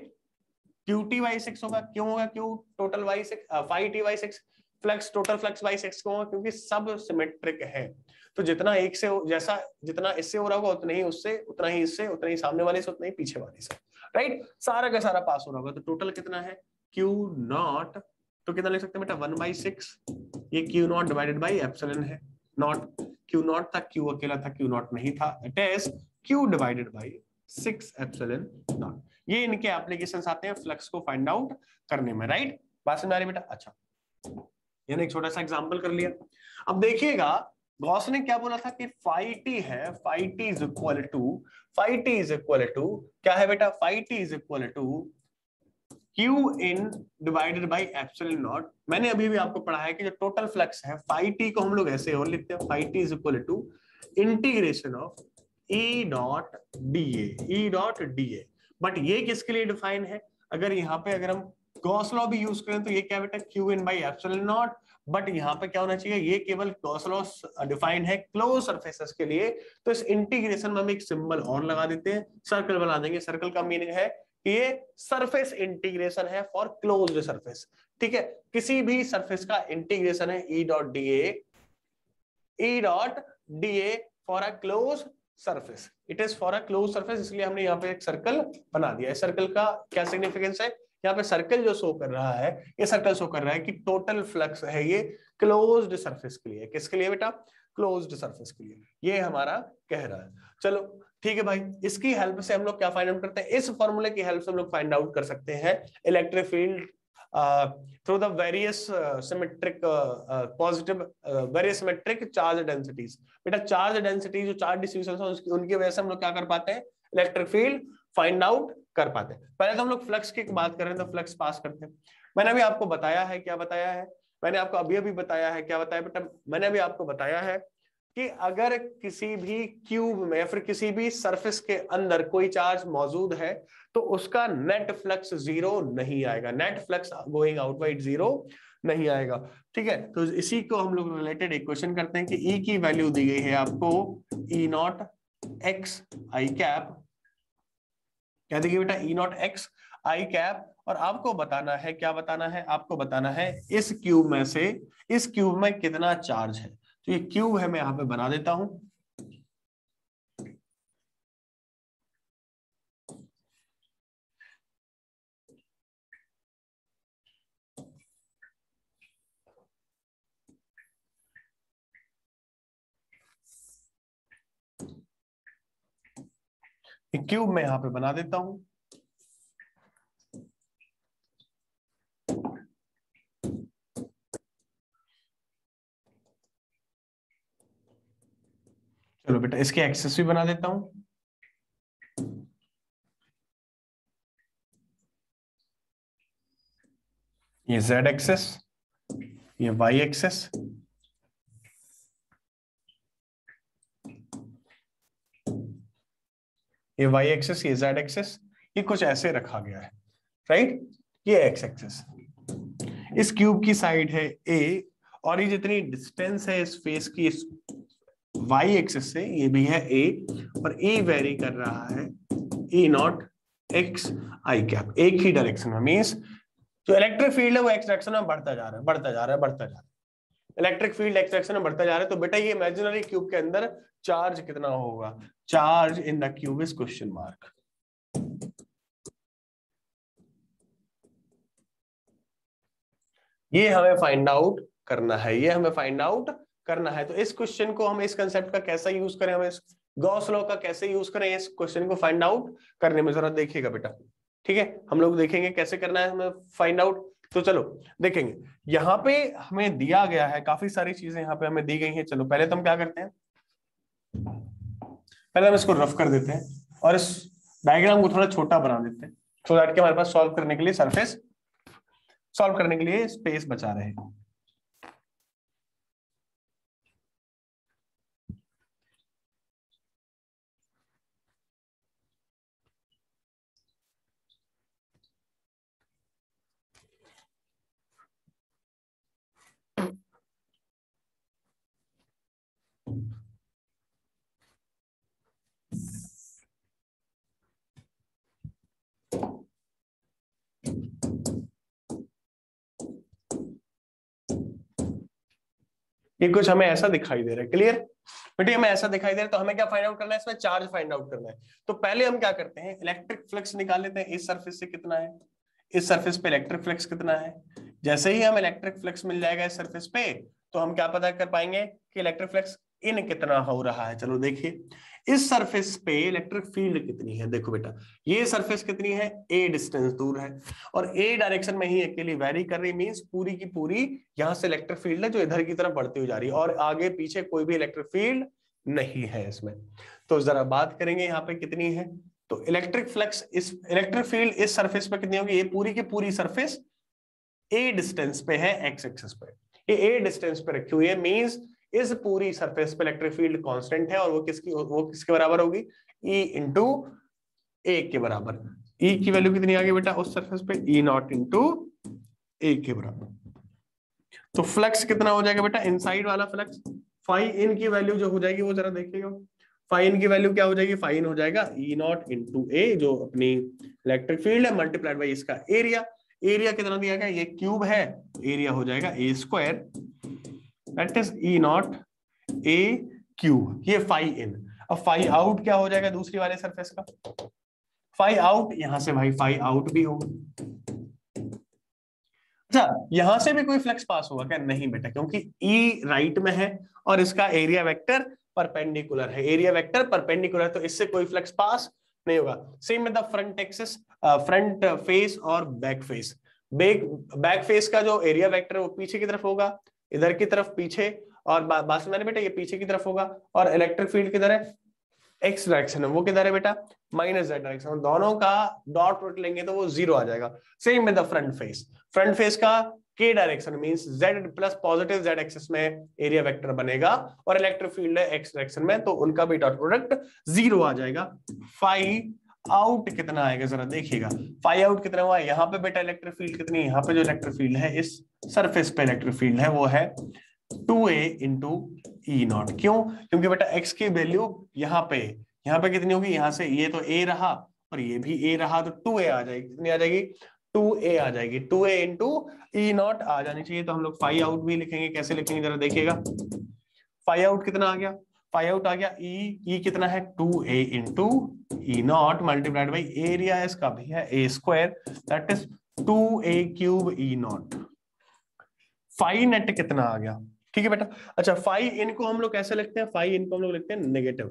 QT/6 होगा। क्यों होगा? Q total by 6, 5T/6 flux, total flux by 6 क्यों होगा? क्योंकि सब सिमेट्रिक है। तो जितना एक से, जैसा जितना इससे हो रहा होगा उतना ही उससे, उतना ही इससे, उतना ही सामने वाले से, उतना ही पीछे वाले से, राइट, सारा का सारा पास हो रहा होगा, तो टोटल कितना है क्यू नॉट, तो कितना लिख सकते हैं बेटा 1/6, ये Q not divided by epsilon है, नॉट क्यू नॉट था, क्यू अकेला था, क्यू नॉट नहीं था, it is Q divided by 6 epsilon not. ये इनके एप्लीकेशंस आते हैं फ्लक्स को फाइंड आउट करने में, राइट, बात समझ आ रही बेटा। अच्छा, यानी एक छोटा सा एग्जांपल कर लिया। अब देखिएगा गॉस ने क्या बोला था कि फाई टी है, phi T is equal to, phi T is equal to क्या है बेटा, phi T is equal to Q in divided by epsilon naught. मैंने अभी भी आपको पढ़ा है कि जो टोटल फ्लक्स है फाई टी को हम लोग ऐसे और लिखते हैं, phi T is equal to integration of E dot D E dot D A. But ये किसके लिए डिफाइन है, अगर यहाँ पे अगर हम गॉस लॉ भी यूज करें तो ये क्या बेटा Q in by epsilon not, but यहाँ पे क्या होना चाहिए, ये केवल गॉस लॉ डिफाइन है क्लोज सरफेसेस के लिए, तो इस इंटीग्रेशन में हम एक सिंबल और लगा देते हैं, सर्कल बना देंगे। सर्कल का मीनिंग है कि ये सरफेस इंटीग्रेशन है फॉर क्लोज्ड सरफेस, ठीक है, किसी भी सरफेस का इंटीग्रेशन है ई dot D A for a close surface, it is for a close surface, इसलिए हमने यहाँ पे एक सर्कल बना दिया है। सर्कल का क्या सिग्निफिकेंस है, यहाँ पे सर्कल जो शो कर रहा है, ये सर्कल शो कर रहा है कि टोटल फ्लक्स है ये क्लोज्ड सरफेस के लिए, किसके लिए बेटा, क्लोज्ड सरफेस के लिए, ये हमारा कह रहा है। चलो ठीक है भाई, इसकी हेल्प से हम लोग क्या फाइंड आउट करते हैं, इस फॉर्मूले की हेल्प से हम लोग फाइंड आउट कर सकते हैं electric field through the various symmetric positive various symmetric charge densities। बेटा चार्ज डेंसिटी जो चार्ज डिस्ट्रीब्यूशन है उनकी वजह से हम लोग क्या कर पाते हैं, इलेक्ट्रिक फील्ड फाइंड आउट कर पाते हैं। पहले तो हम लोग फ्लक्स की बात कर रहे हैं, तो फ्लक्स पास करते हैं। मैंने अभी आपको बताया है, क्या बताया है, मैंने आपको अभी बताया है, क्या बताया बेटा, मैंने अभी आपको बताया है कि अगर किसी भी क्यूब में या फिर किसी भी सरफेस के अंदर कोई चार्ज मौजूद है तो उसका नेट फ्लक्स जीरो नहीं आएगा, net flux going outward zero नहीं आएगा, ठीक है। तो इसी को हम लोग रिलेटेड इक्वेशन करते हैं कि ई की वैल्यू दी गई है आपको ई नॉट एक्स आई कैप, क्या दी गई बेटा, ई नॉट एक्स आई कैप, और आपको बताना है, क्या बताना है, आपको बताना है इस क्यूब में से इस क्यूब में कितना चार्ज है। तो ये क्यूब है, मैं यहां पे बना देता हूं, क्यूब में यहां पे बना देता हूं। चलो बेटा इसके एक्सेस भी बना देता हूं, ये z एक्सेस, ये y एक्सेस, ये y एक्सेस, ये z एक्सेस, ये कुछ ऐसे रखा गया है, राइट, ये x एक्सेस, इस क्यूब की साइड है a, और ये जितनी डिस्टेंस है इस फेस की इस y एक्सिस से, ये भी है a, और a वेरी कर रहा है e not x I cap, एक ही डायरेक्शन में, मींस जो इलेक्ट्रिक फील्ड है वो एक्स डायरेक्शन में बढ़ता जा रहा है, बढ़ता जा रहा है, बढ़ता जा रहा है, इलेक्ट्रिक फील्ड एक्स डायरेक्शन में बढ़ता जा रहा है। तो बेटा ये इमेजिनरी क्यूब के अंदर चार्ज कितना होगा, charge in the cube is question mark. ये हमें फाइंड आउट करना है, ये हमें फाइंड आउट करना है। तो इस क्वेश्चन को हम, इस कंसेप्ट का कैसा यूज करें, हमें गॉस लॉ का कैसे यूज करें इस क्वेश्चन को फाइंड आउट करने में, जरा देखिएगा बेटा, ठीक है, हम लोग देखेंगे कैसे करना है हमें फाइंड आउट। तो चलो देखेंगे, यहाँ पे हमें दिया गया है काफी सारी चीजें यहाँ पे हमें दी गई हैं। चलो पहले तो हम क्या करते हैं, पहले हम इसको रफ कर देते हैं और इस डायग्राम को थोड़ा छोटा बना देते हैं, सो दैट कि हमारे पास सॉल्व करने के लिए सरफेस, सॉल्व करने के लिए स्पेस बचा रहे। ये कुछ हमें ऐसा दिखाई दे रहा है, क्लियर बेटे, हमें ऐसा दिखाई दे रहा है। तो हमें क्या फाइंड आउट करना है, इसमें चार्ज फाइंड आउट करना है। तो पहले हम क्या करते हैं, इलेक्ट्रिक फ्लक्स निकाल लेते हैं, इस सरफेस से कितना है, इस सरफेस पे इलेक्ट्रिक फ्लक्स कितना है। जैसे ही हम इलेक्ट्रिक फ्लक्स मिल जाएगा इस सरफेस पे, तो हम क्या पता कर पाएंगे कि इलेक्ट्रिक फ्लक्स इन कितना हो रहा है। चलो देखिए, इस सरफेस पे इलेक्ट्रिक फील्ड कितनी है, देखो बेटा ये सरफेस कितनी है, ए डिस्टेंस दूर है, और ए डायरेक्शन में ही अकेली वेरी कर रही, मींस पूरी की पूरी यहां से इलेक्ट्रिक फील्ड है जो इधर की तरफ बढ़ती हुई जा रही है, और आगे पीछे कोई भी इलेक्ट्रिक फील्ड नहीं है इसमें। तो जरा बात करेंगे यहाँ पे कितनी है, तो इलेक्ट्रिक फ्लक्स, इस इलेक्ट्रिक फील्ड इस सरफेस पे कितनी होगी, ये पूरी की पूरी सरफेस ए डिस्टेंस पे है, एक्स एक्सिस पे, ये ए डिस्टेंस पे रखी हुई है, मींस इस पूरी सरफेस पे इलेक्ट्रिक फील्ड कांस्टेंट है, और वो किसके बराबर होगी, ई इंटू ए के बराबर। ई की वैल्यू कितनी आ गई बेटा उस सरफेस पे, ई नॉट इंटू ए के बराबर। तो फ्लक्स कितना हो जाएगा बेटा, इनसाइड वाला फ्लक्स, फाई इन की वैल्यू जो हो जाएगी वो जरा देखिएगा, फाई इन की वैल्यू क्या हो जाएगी, फाई इन हो जाएगा ई नॉट इंटू ए, जो अपनी इलेक्ट्रिक फील्ड है, मल्टीप्लाइड बाई इसका एरिया। एरिया कितना दिया गया, ये क्यूब है, एरिया हो जाएगा a square, that is E not a cube, ये फाई इन। अब फाई आउट क्या हो जाएगा दूसरी वाले सरफेस का, फाई आउट यहां से भाई फाई आउट भी होगा। अच्छा, यहां से भी कोई फ्लक्स पास होगा क्या, नहीं बेटा, क्योंकि ई राइट में है और इसका एरिया वेक्टर परपेंडिकुलर है, एरिया वेक्टर परपेंडिकुलर, तो इससे कोई फ्लक्स पास नहीं होगा। सेम में the front axis, front face और बैक फेस, बैक फेस का जो एरिया वेक्टर है वो पीछे की तरफ होगा, इधर की तरफ पीछे, और बात समझ बेटा ये पीछे की तरफ होगा, और इलेक्ट्रिक फील्ड किधर है, एक्स डायरेक्शन है, वो किधर है बेटा, माइनस जेड डायरेक्शन, दोनों का डॉट प्रोडक्ट लेंगे तो वो जीरो आ जाएगा। Same with the front face का के direction means Z plus positive Z axis में एरिया वेक्टर बनेगा, और इलेक्ट्रिक फील्ड है एक्स डायरेक्शन में, तो उनका भी डॉट प्रोडक्ट जीरो आ जाएगा। फाई आउट कितना आएगा जरा देखिएगा, फाई आउट कितना हुआ, यहाँ पे बेटा इलेक्ट्रिक फील्ड कितनी है, यहाँ पे जो इलेक्ट्रिक फील्ड है इस सरफेस पे इलेक्ट्रिक फील्ड है वो है 2a इंटू ई नॉट। क्यों, क्योंकि बेटा x की वैल्यू यहाँ पे कितनी होगी, यहाँ से ये तो a रहा और ये भी a रहा, तो 2a आ जाएगी, कितनी आ जाएगी, 2a आ जाएगी, 2a इंटू ई नॉट आ जानी चाहिए। तो हम लोग फाई आउट भी लिखेंगे, कैसे लिखेंगे जरा देखिएगा, फाई आउट कितना आ गया, फाई आउट आ गया ई कितना है 2a into E naught multiplied by area इसका भी है a square, that is 2a cube E naught. Phi net कितना आ गया, ठीक है बेटा। अच्छा, फाई इन को हम लोग कैसे लिखते हैं, फाई इन को हम लोग लिखते हैं नेगेटिव,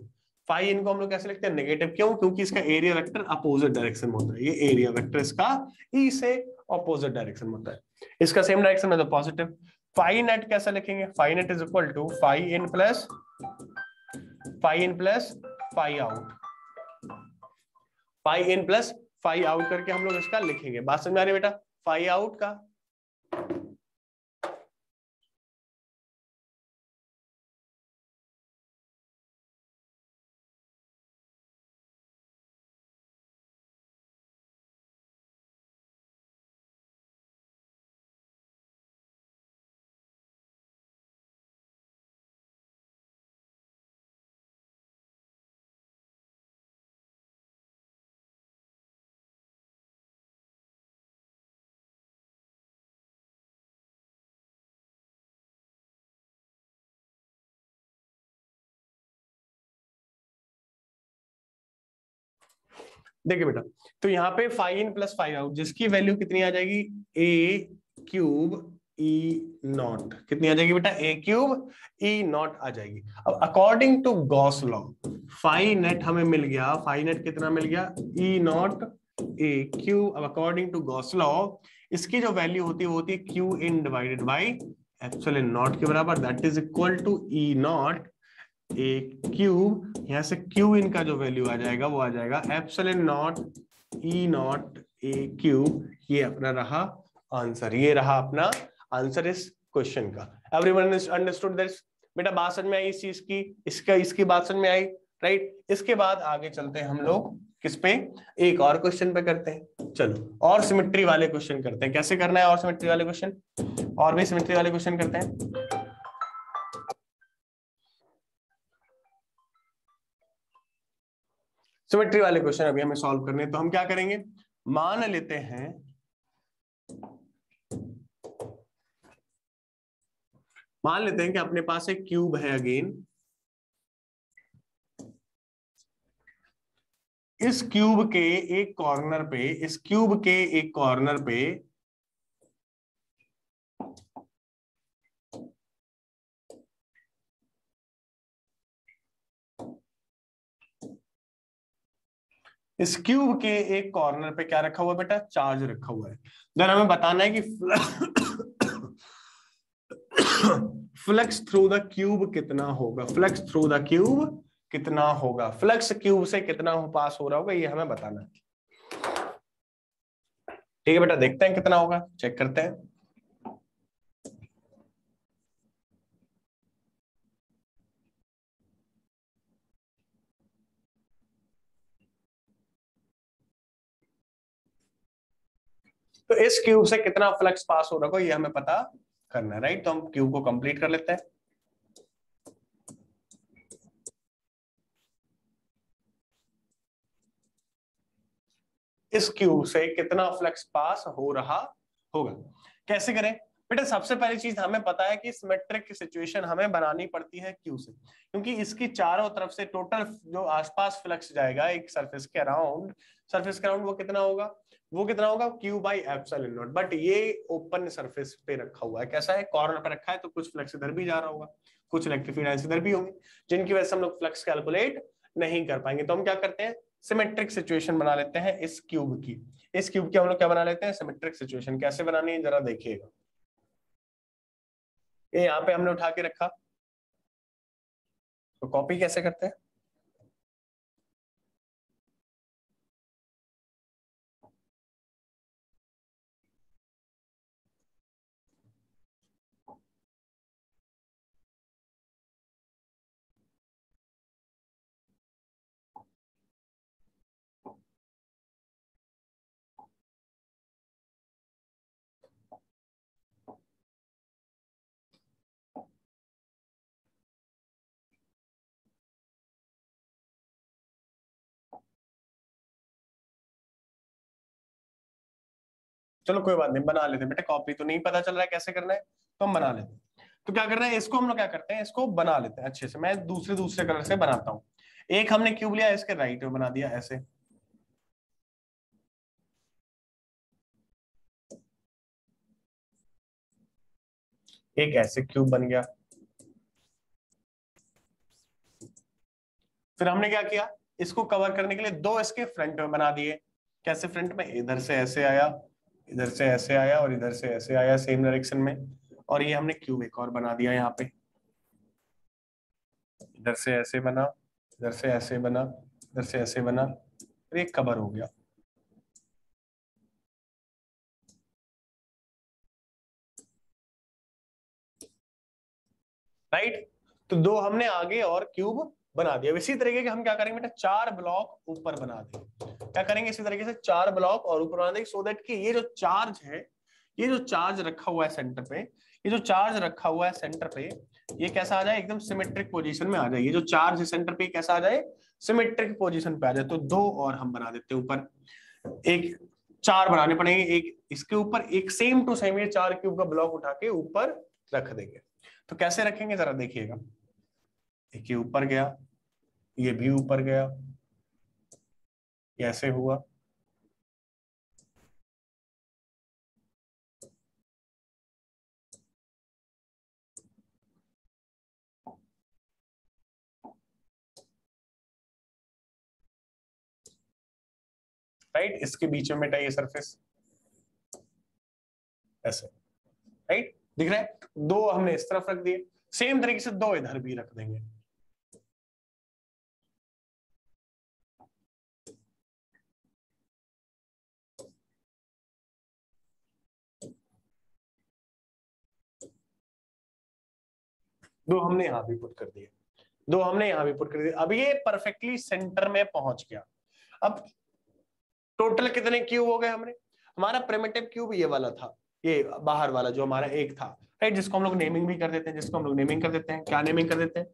फाई इन को हम लोग कैसे लिखते हैं नेगेटिव, क्यों, क्योंकि इसका एरिया वेक्टर अपोजिट डायरेक्शन में होता है, ये एरिया वेक्टर इसका ई से अपोजिट डायरेक्शन में होता है, इसका सेम डायरेक्शन में तो पॉजिटिव। फाई नेट कैसे लिखेंगे, phi net is equal to phi in plus phi out, phi in plus phi out करके हम लोग इसका लिखेंगे। बात समझ में आ रही है बेटा, फाई आउट का देखिए बेटा, तो यहाँ पे phi in plus phi out जिसकी वैल्यू कितनी आ जाएगी, ए क्यूब ई नॉट, कितनी आ जाएगी बेटा, ए क्यूब ई नॉट आ जाएगी। अब according to Gauss law phi net हमें मिल गया, फाई नेट कितना मिल गया, ई नॉट ए क्यूब। अब अकॉर्डिंग टू गॉस लॉ इसकी जो वैल्यू होती है वो होती है Q in divided by epsilon naught के बराबर, that is equal to E not a cube, यहां से क्यू इन का जो वैल्यू आ जाएगा वो आ जाएगा epsilon not E not a cube. ये अपना रहा आंसर, ये रहा अपना आंसर इस क्वेश्चन का। एवरीवन अंडरस्टूड दिस बेटा, बात समझ में आई इस चीज की, इसकी बात समझ में आई, राइट। इसके बाद आगे चलते हैं हम लोग किस पे, एक और क्वेश्चन पे करते हैं। चलो और सिमेट्री वाले क्वेश्चन करते हैं, कैसे करना है और सिमेट्री वाले क्वेश्चन, और भी सिमेट्री वाले क्वेश्चन करते हैं। सिमेट्री वाले क्वेश्चन अभी हमें सॉल्व करने हैं, तो हम क्या करेंगे, मान लेते हैं मान लेते हैं कि अपने पास एक क्यूब है अगेन, इस क्यूब के एक कॉर्नर पे, इस क्यूब के एक कॉर्नर पे इस क्यूब के एक कॉर्नर पे क्या रखा हुआ है बेटा, चार्ज रखा हुआ है। देन हमें बताना है कि फ्लक्स थ्रू द क्यूब कितना होगा, फ्लक्स थ्रू द क्यूब कितना होगा, फ्लक्स क्यूब से कितना पास हो रहा होगा, ये हमें बताना है। ठीक है बेटा, देखते हैं कितना होगा, चेक करते हैं। तो इस क्यूब से कितना फ्लक्स पास हो रहा होगा ये हमें पता करना है, राइट। तो हम क्यूब को कंप्लीट कर लेते हैं। इस क्यूब से कितना फ्लक्स पास हो रहा होगा, कैसे करें बेटा। सबसे पहली चीज हमें पता है कि सिमेट्रिक सिचुएशन हमें बनानी पड़ती है क्यू से, क्योंकि इसकी चारों तरफ से टोटल जो आसपास फ्लक्स जाएगा एक सरफेस के अराउंड, सरफेस के अराउंड, वो कितना होगा, वो कितना होगा, Q by epsilon not. But ये ओपन सरफेस पे रखा हुआ है, कैसा है, कॉर्नर पे रखा है, तो कुछ फ्लक्स इधर भी जा रहा होगा, कुछ इलेक्ट्रिक फील्ड इधर भी होंगे, जिनकी वजह से हम लोग फ्लक्स कैलकुलेट नहीं कर पाएंगे। तो हम क्या करते हैं, सिमेट्रिक सिचुएशन बना लेते हैं इस क्यूब की। इस क्यूब की हम लोग क्या बना लेते हैं, सिमेट्रिक सिचुएशन। कैसे बनानी है जरा देखिएगा। ये यहाँ पे हमने उठा के रखा, तो कॉपी कैसे करते हैं, चलो कोई बात नहीं, बना लेते हैं बेटा। कॉपी तो नहीं पता चल रहा है कैसे करना है, तो हम बना लेते हैं। तो क्या करना है, इसको हम लोग क्या करते हैं, इसको बना लेते हैं अच्छे से। मैं दूसरे दूसरे कलर से बनाता हूँ। एक हमने क्यूब लिया, इसके राइट में बना दिया ऐसे, एक ऐसे क्यूब बन गया। फिर हमने क्या किया, इसको कवर करने के लिए दो इसके फ्रंट में बना दिए। कैसे फ्रंट में, इधर से ऐसे आया, इधर से ऐसे आया, और इधर से ऐसे आया सेम डायरेक्शन में। और ये हमने क्यूब एक और बना दिया यहाँ पे, इधर से ऐसे बना, इधर से ऐसे बना, इधर से ऐसे बना, फिर एक कवर हो गया, राइट। तो दो हमने आगे और क्यूब बना दिया। इसी तरीके के हम क्या करेंगे बेटा, चार ब्लॉक ऊपर बना देंगे। क्या करेंगे, इसी तरीके से चार ब्लॉक और ऊपर बना देंगे, सो दैट कि ये जो चार्ज है, ये जो चार्ज रखा हुआ है सेंटर पे, ये जो चार्ज रखा हुआ है सेंटर पे, ये कैसा आ जाए, एकदम सिमेट्रिक पोजीशन में आ जाए। ये जो चार्ज है सेंटर पे कैसा आ जाए, सिमेट्रिक पोजीशन पे आ जाए। तो दो और हम बना देते हैं ऊपर, एक चार बनाने पड़ेंगे, एक इसके ऊपर, एक सेम टू सेम ये चार क्यूब का ब्लॉक उठा के ऊपर रख देंगे। तो कैसे रखेंगे जरा देखिएगा, एक ये ऊपर गया, ये भी ऊपर गया, ये ऐसे हुआ, राइट। इसके बीच में बेटा ये सरफेस ऐसे, राइट, दिख रहा है। दो हमने इस तरफ रख दिए, सेम तरीके से दो इधर भी रख देंगे। दो हमने यहां भी पुट कर दिए, दो हमने यहां भी पुट कर दिए। अब ये परफेक्टली सेंटर में पहुंच गया। अब टोटल कितने क्यूब हो गए हमने, हमारा प्रिमिटिव क्यूब ये वाला था, ये बाहर वाला जो हमारा एक था, राइट, जिसको हम लोग नेमिंग भी कर देते हैं, जिसको हम लोग नेमिंग कर देते हैं। क्या नेमिंग कर देते हैं,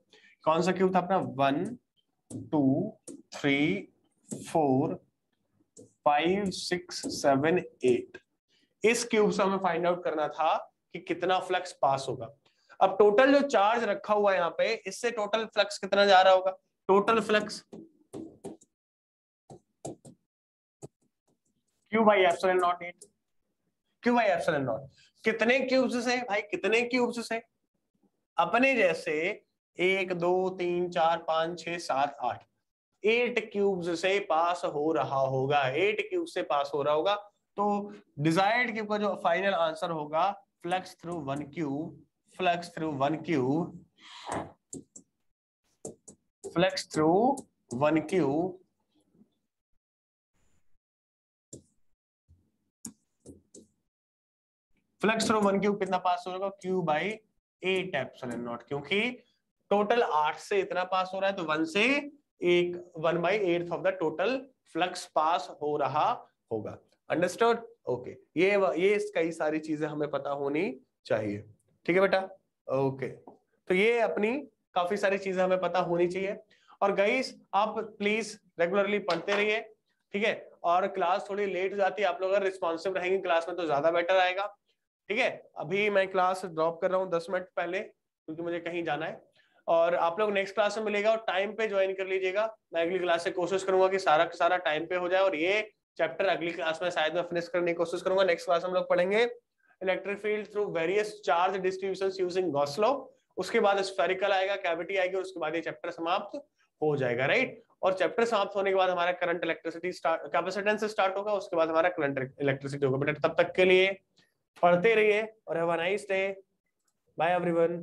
कौन सा क्यूब था अपना, 1 2 3 4 5 6 7 8। इस क्यूब से हमें फाइंड आउट करना था कि कितना फ्लक्स पास होगा। अब टोटल जो चार्ज रखा हुआ है यहाँ पे, इससे टोटल फ्लक्स कितना जा रहा होगा? Total flux Q by epsilon not 8, Q by epsilon not. कितने क्यूब्स से भाई, कितने क्यूब्स से? अपने जैसे 1 2 3 4 5 6 7 8, 8 क्यूब्स से पास हो रहा होगा, 8 क्यूब से पास हो रहा होगा। तो डिजायर्ड क्यूब का जो फाइनल आंसर होगा, flux through 1 cube, flux through 1 cube, flux through 1 cube flux through 1 cube कितना पास होगा? क्यू बाई 8 एप्सिलॉन नॉट, क्योंकि टोटल 8 से इतना पास हो रहा है, तो 1 से 1/8 of the total flux pass हो रहा होगा। अंडरस्टूड? ओके, ये कई सारी चीजें हमें पता होनी चाहिए। ठीक है बेटा? ओके, तो ये अपनी काफी सारी चीजें हमें पता होनी चाहिए। और गाइस आप प्लीज रेगुलरली पढ़ते रहिए, ठीक है? और क्लास थोड़ी लेट हो जाती है, आप लोग अगर रिस्पॉन्सिव रहेंगे क्लास में तो ज्यादा बेटर आएगा। ठीक है, अभी मैं क्लास ड्रॉप कर रहा हूँ 10 मिनट पहले, क्योंकि मुझे कहीं जाना है। और आप लोग नेक्स्ट क्लास में मिलेगा, और टाइम पे ज्वाइन कर लीजिएगा। मैं अगली क्लास से कोशिश करूंगा कि सारा का सारा टाइम पे हो जाए, और ये चैप्टर अगली क्लास में शायद मैं फिनिश करने की कोशिश करूंगा। नेक्स्ट क्लास हम लोग पढ़ेंगे electric field through various charge distributions using Gauss law. उसके बाद स्फेरिकल आएगा, कैविटी आएगी, और उसके बाद ये चैप्टर समाप्त हो जाएगा, राइट? और चैप्टर समाप्त होने के बाद हमारा करंट इलेक्ट्रिसिटी कैपेसिटेंस से स्टार्ट होगा, उसके बाद हमारा करंट इलेक्ट्रिसिटी होगा। बेटा तब तक के लिए पढ़ते रहिए, और have a nice day. Bye everyone.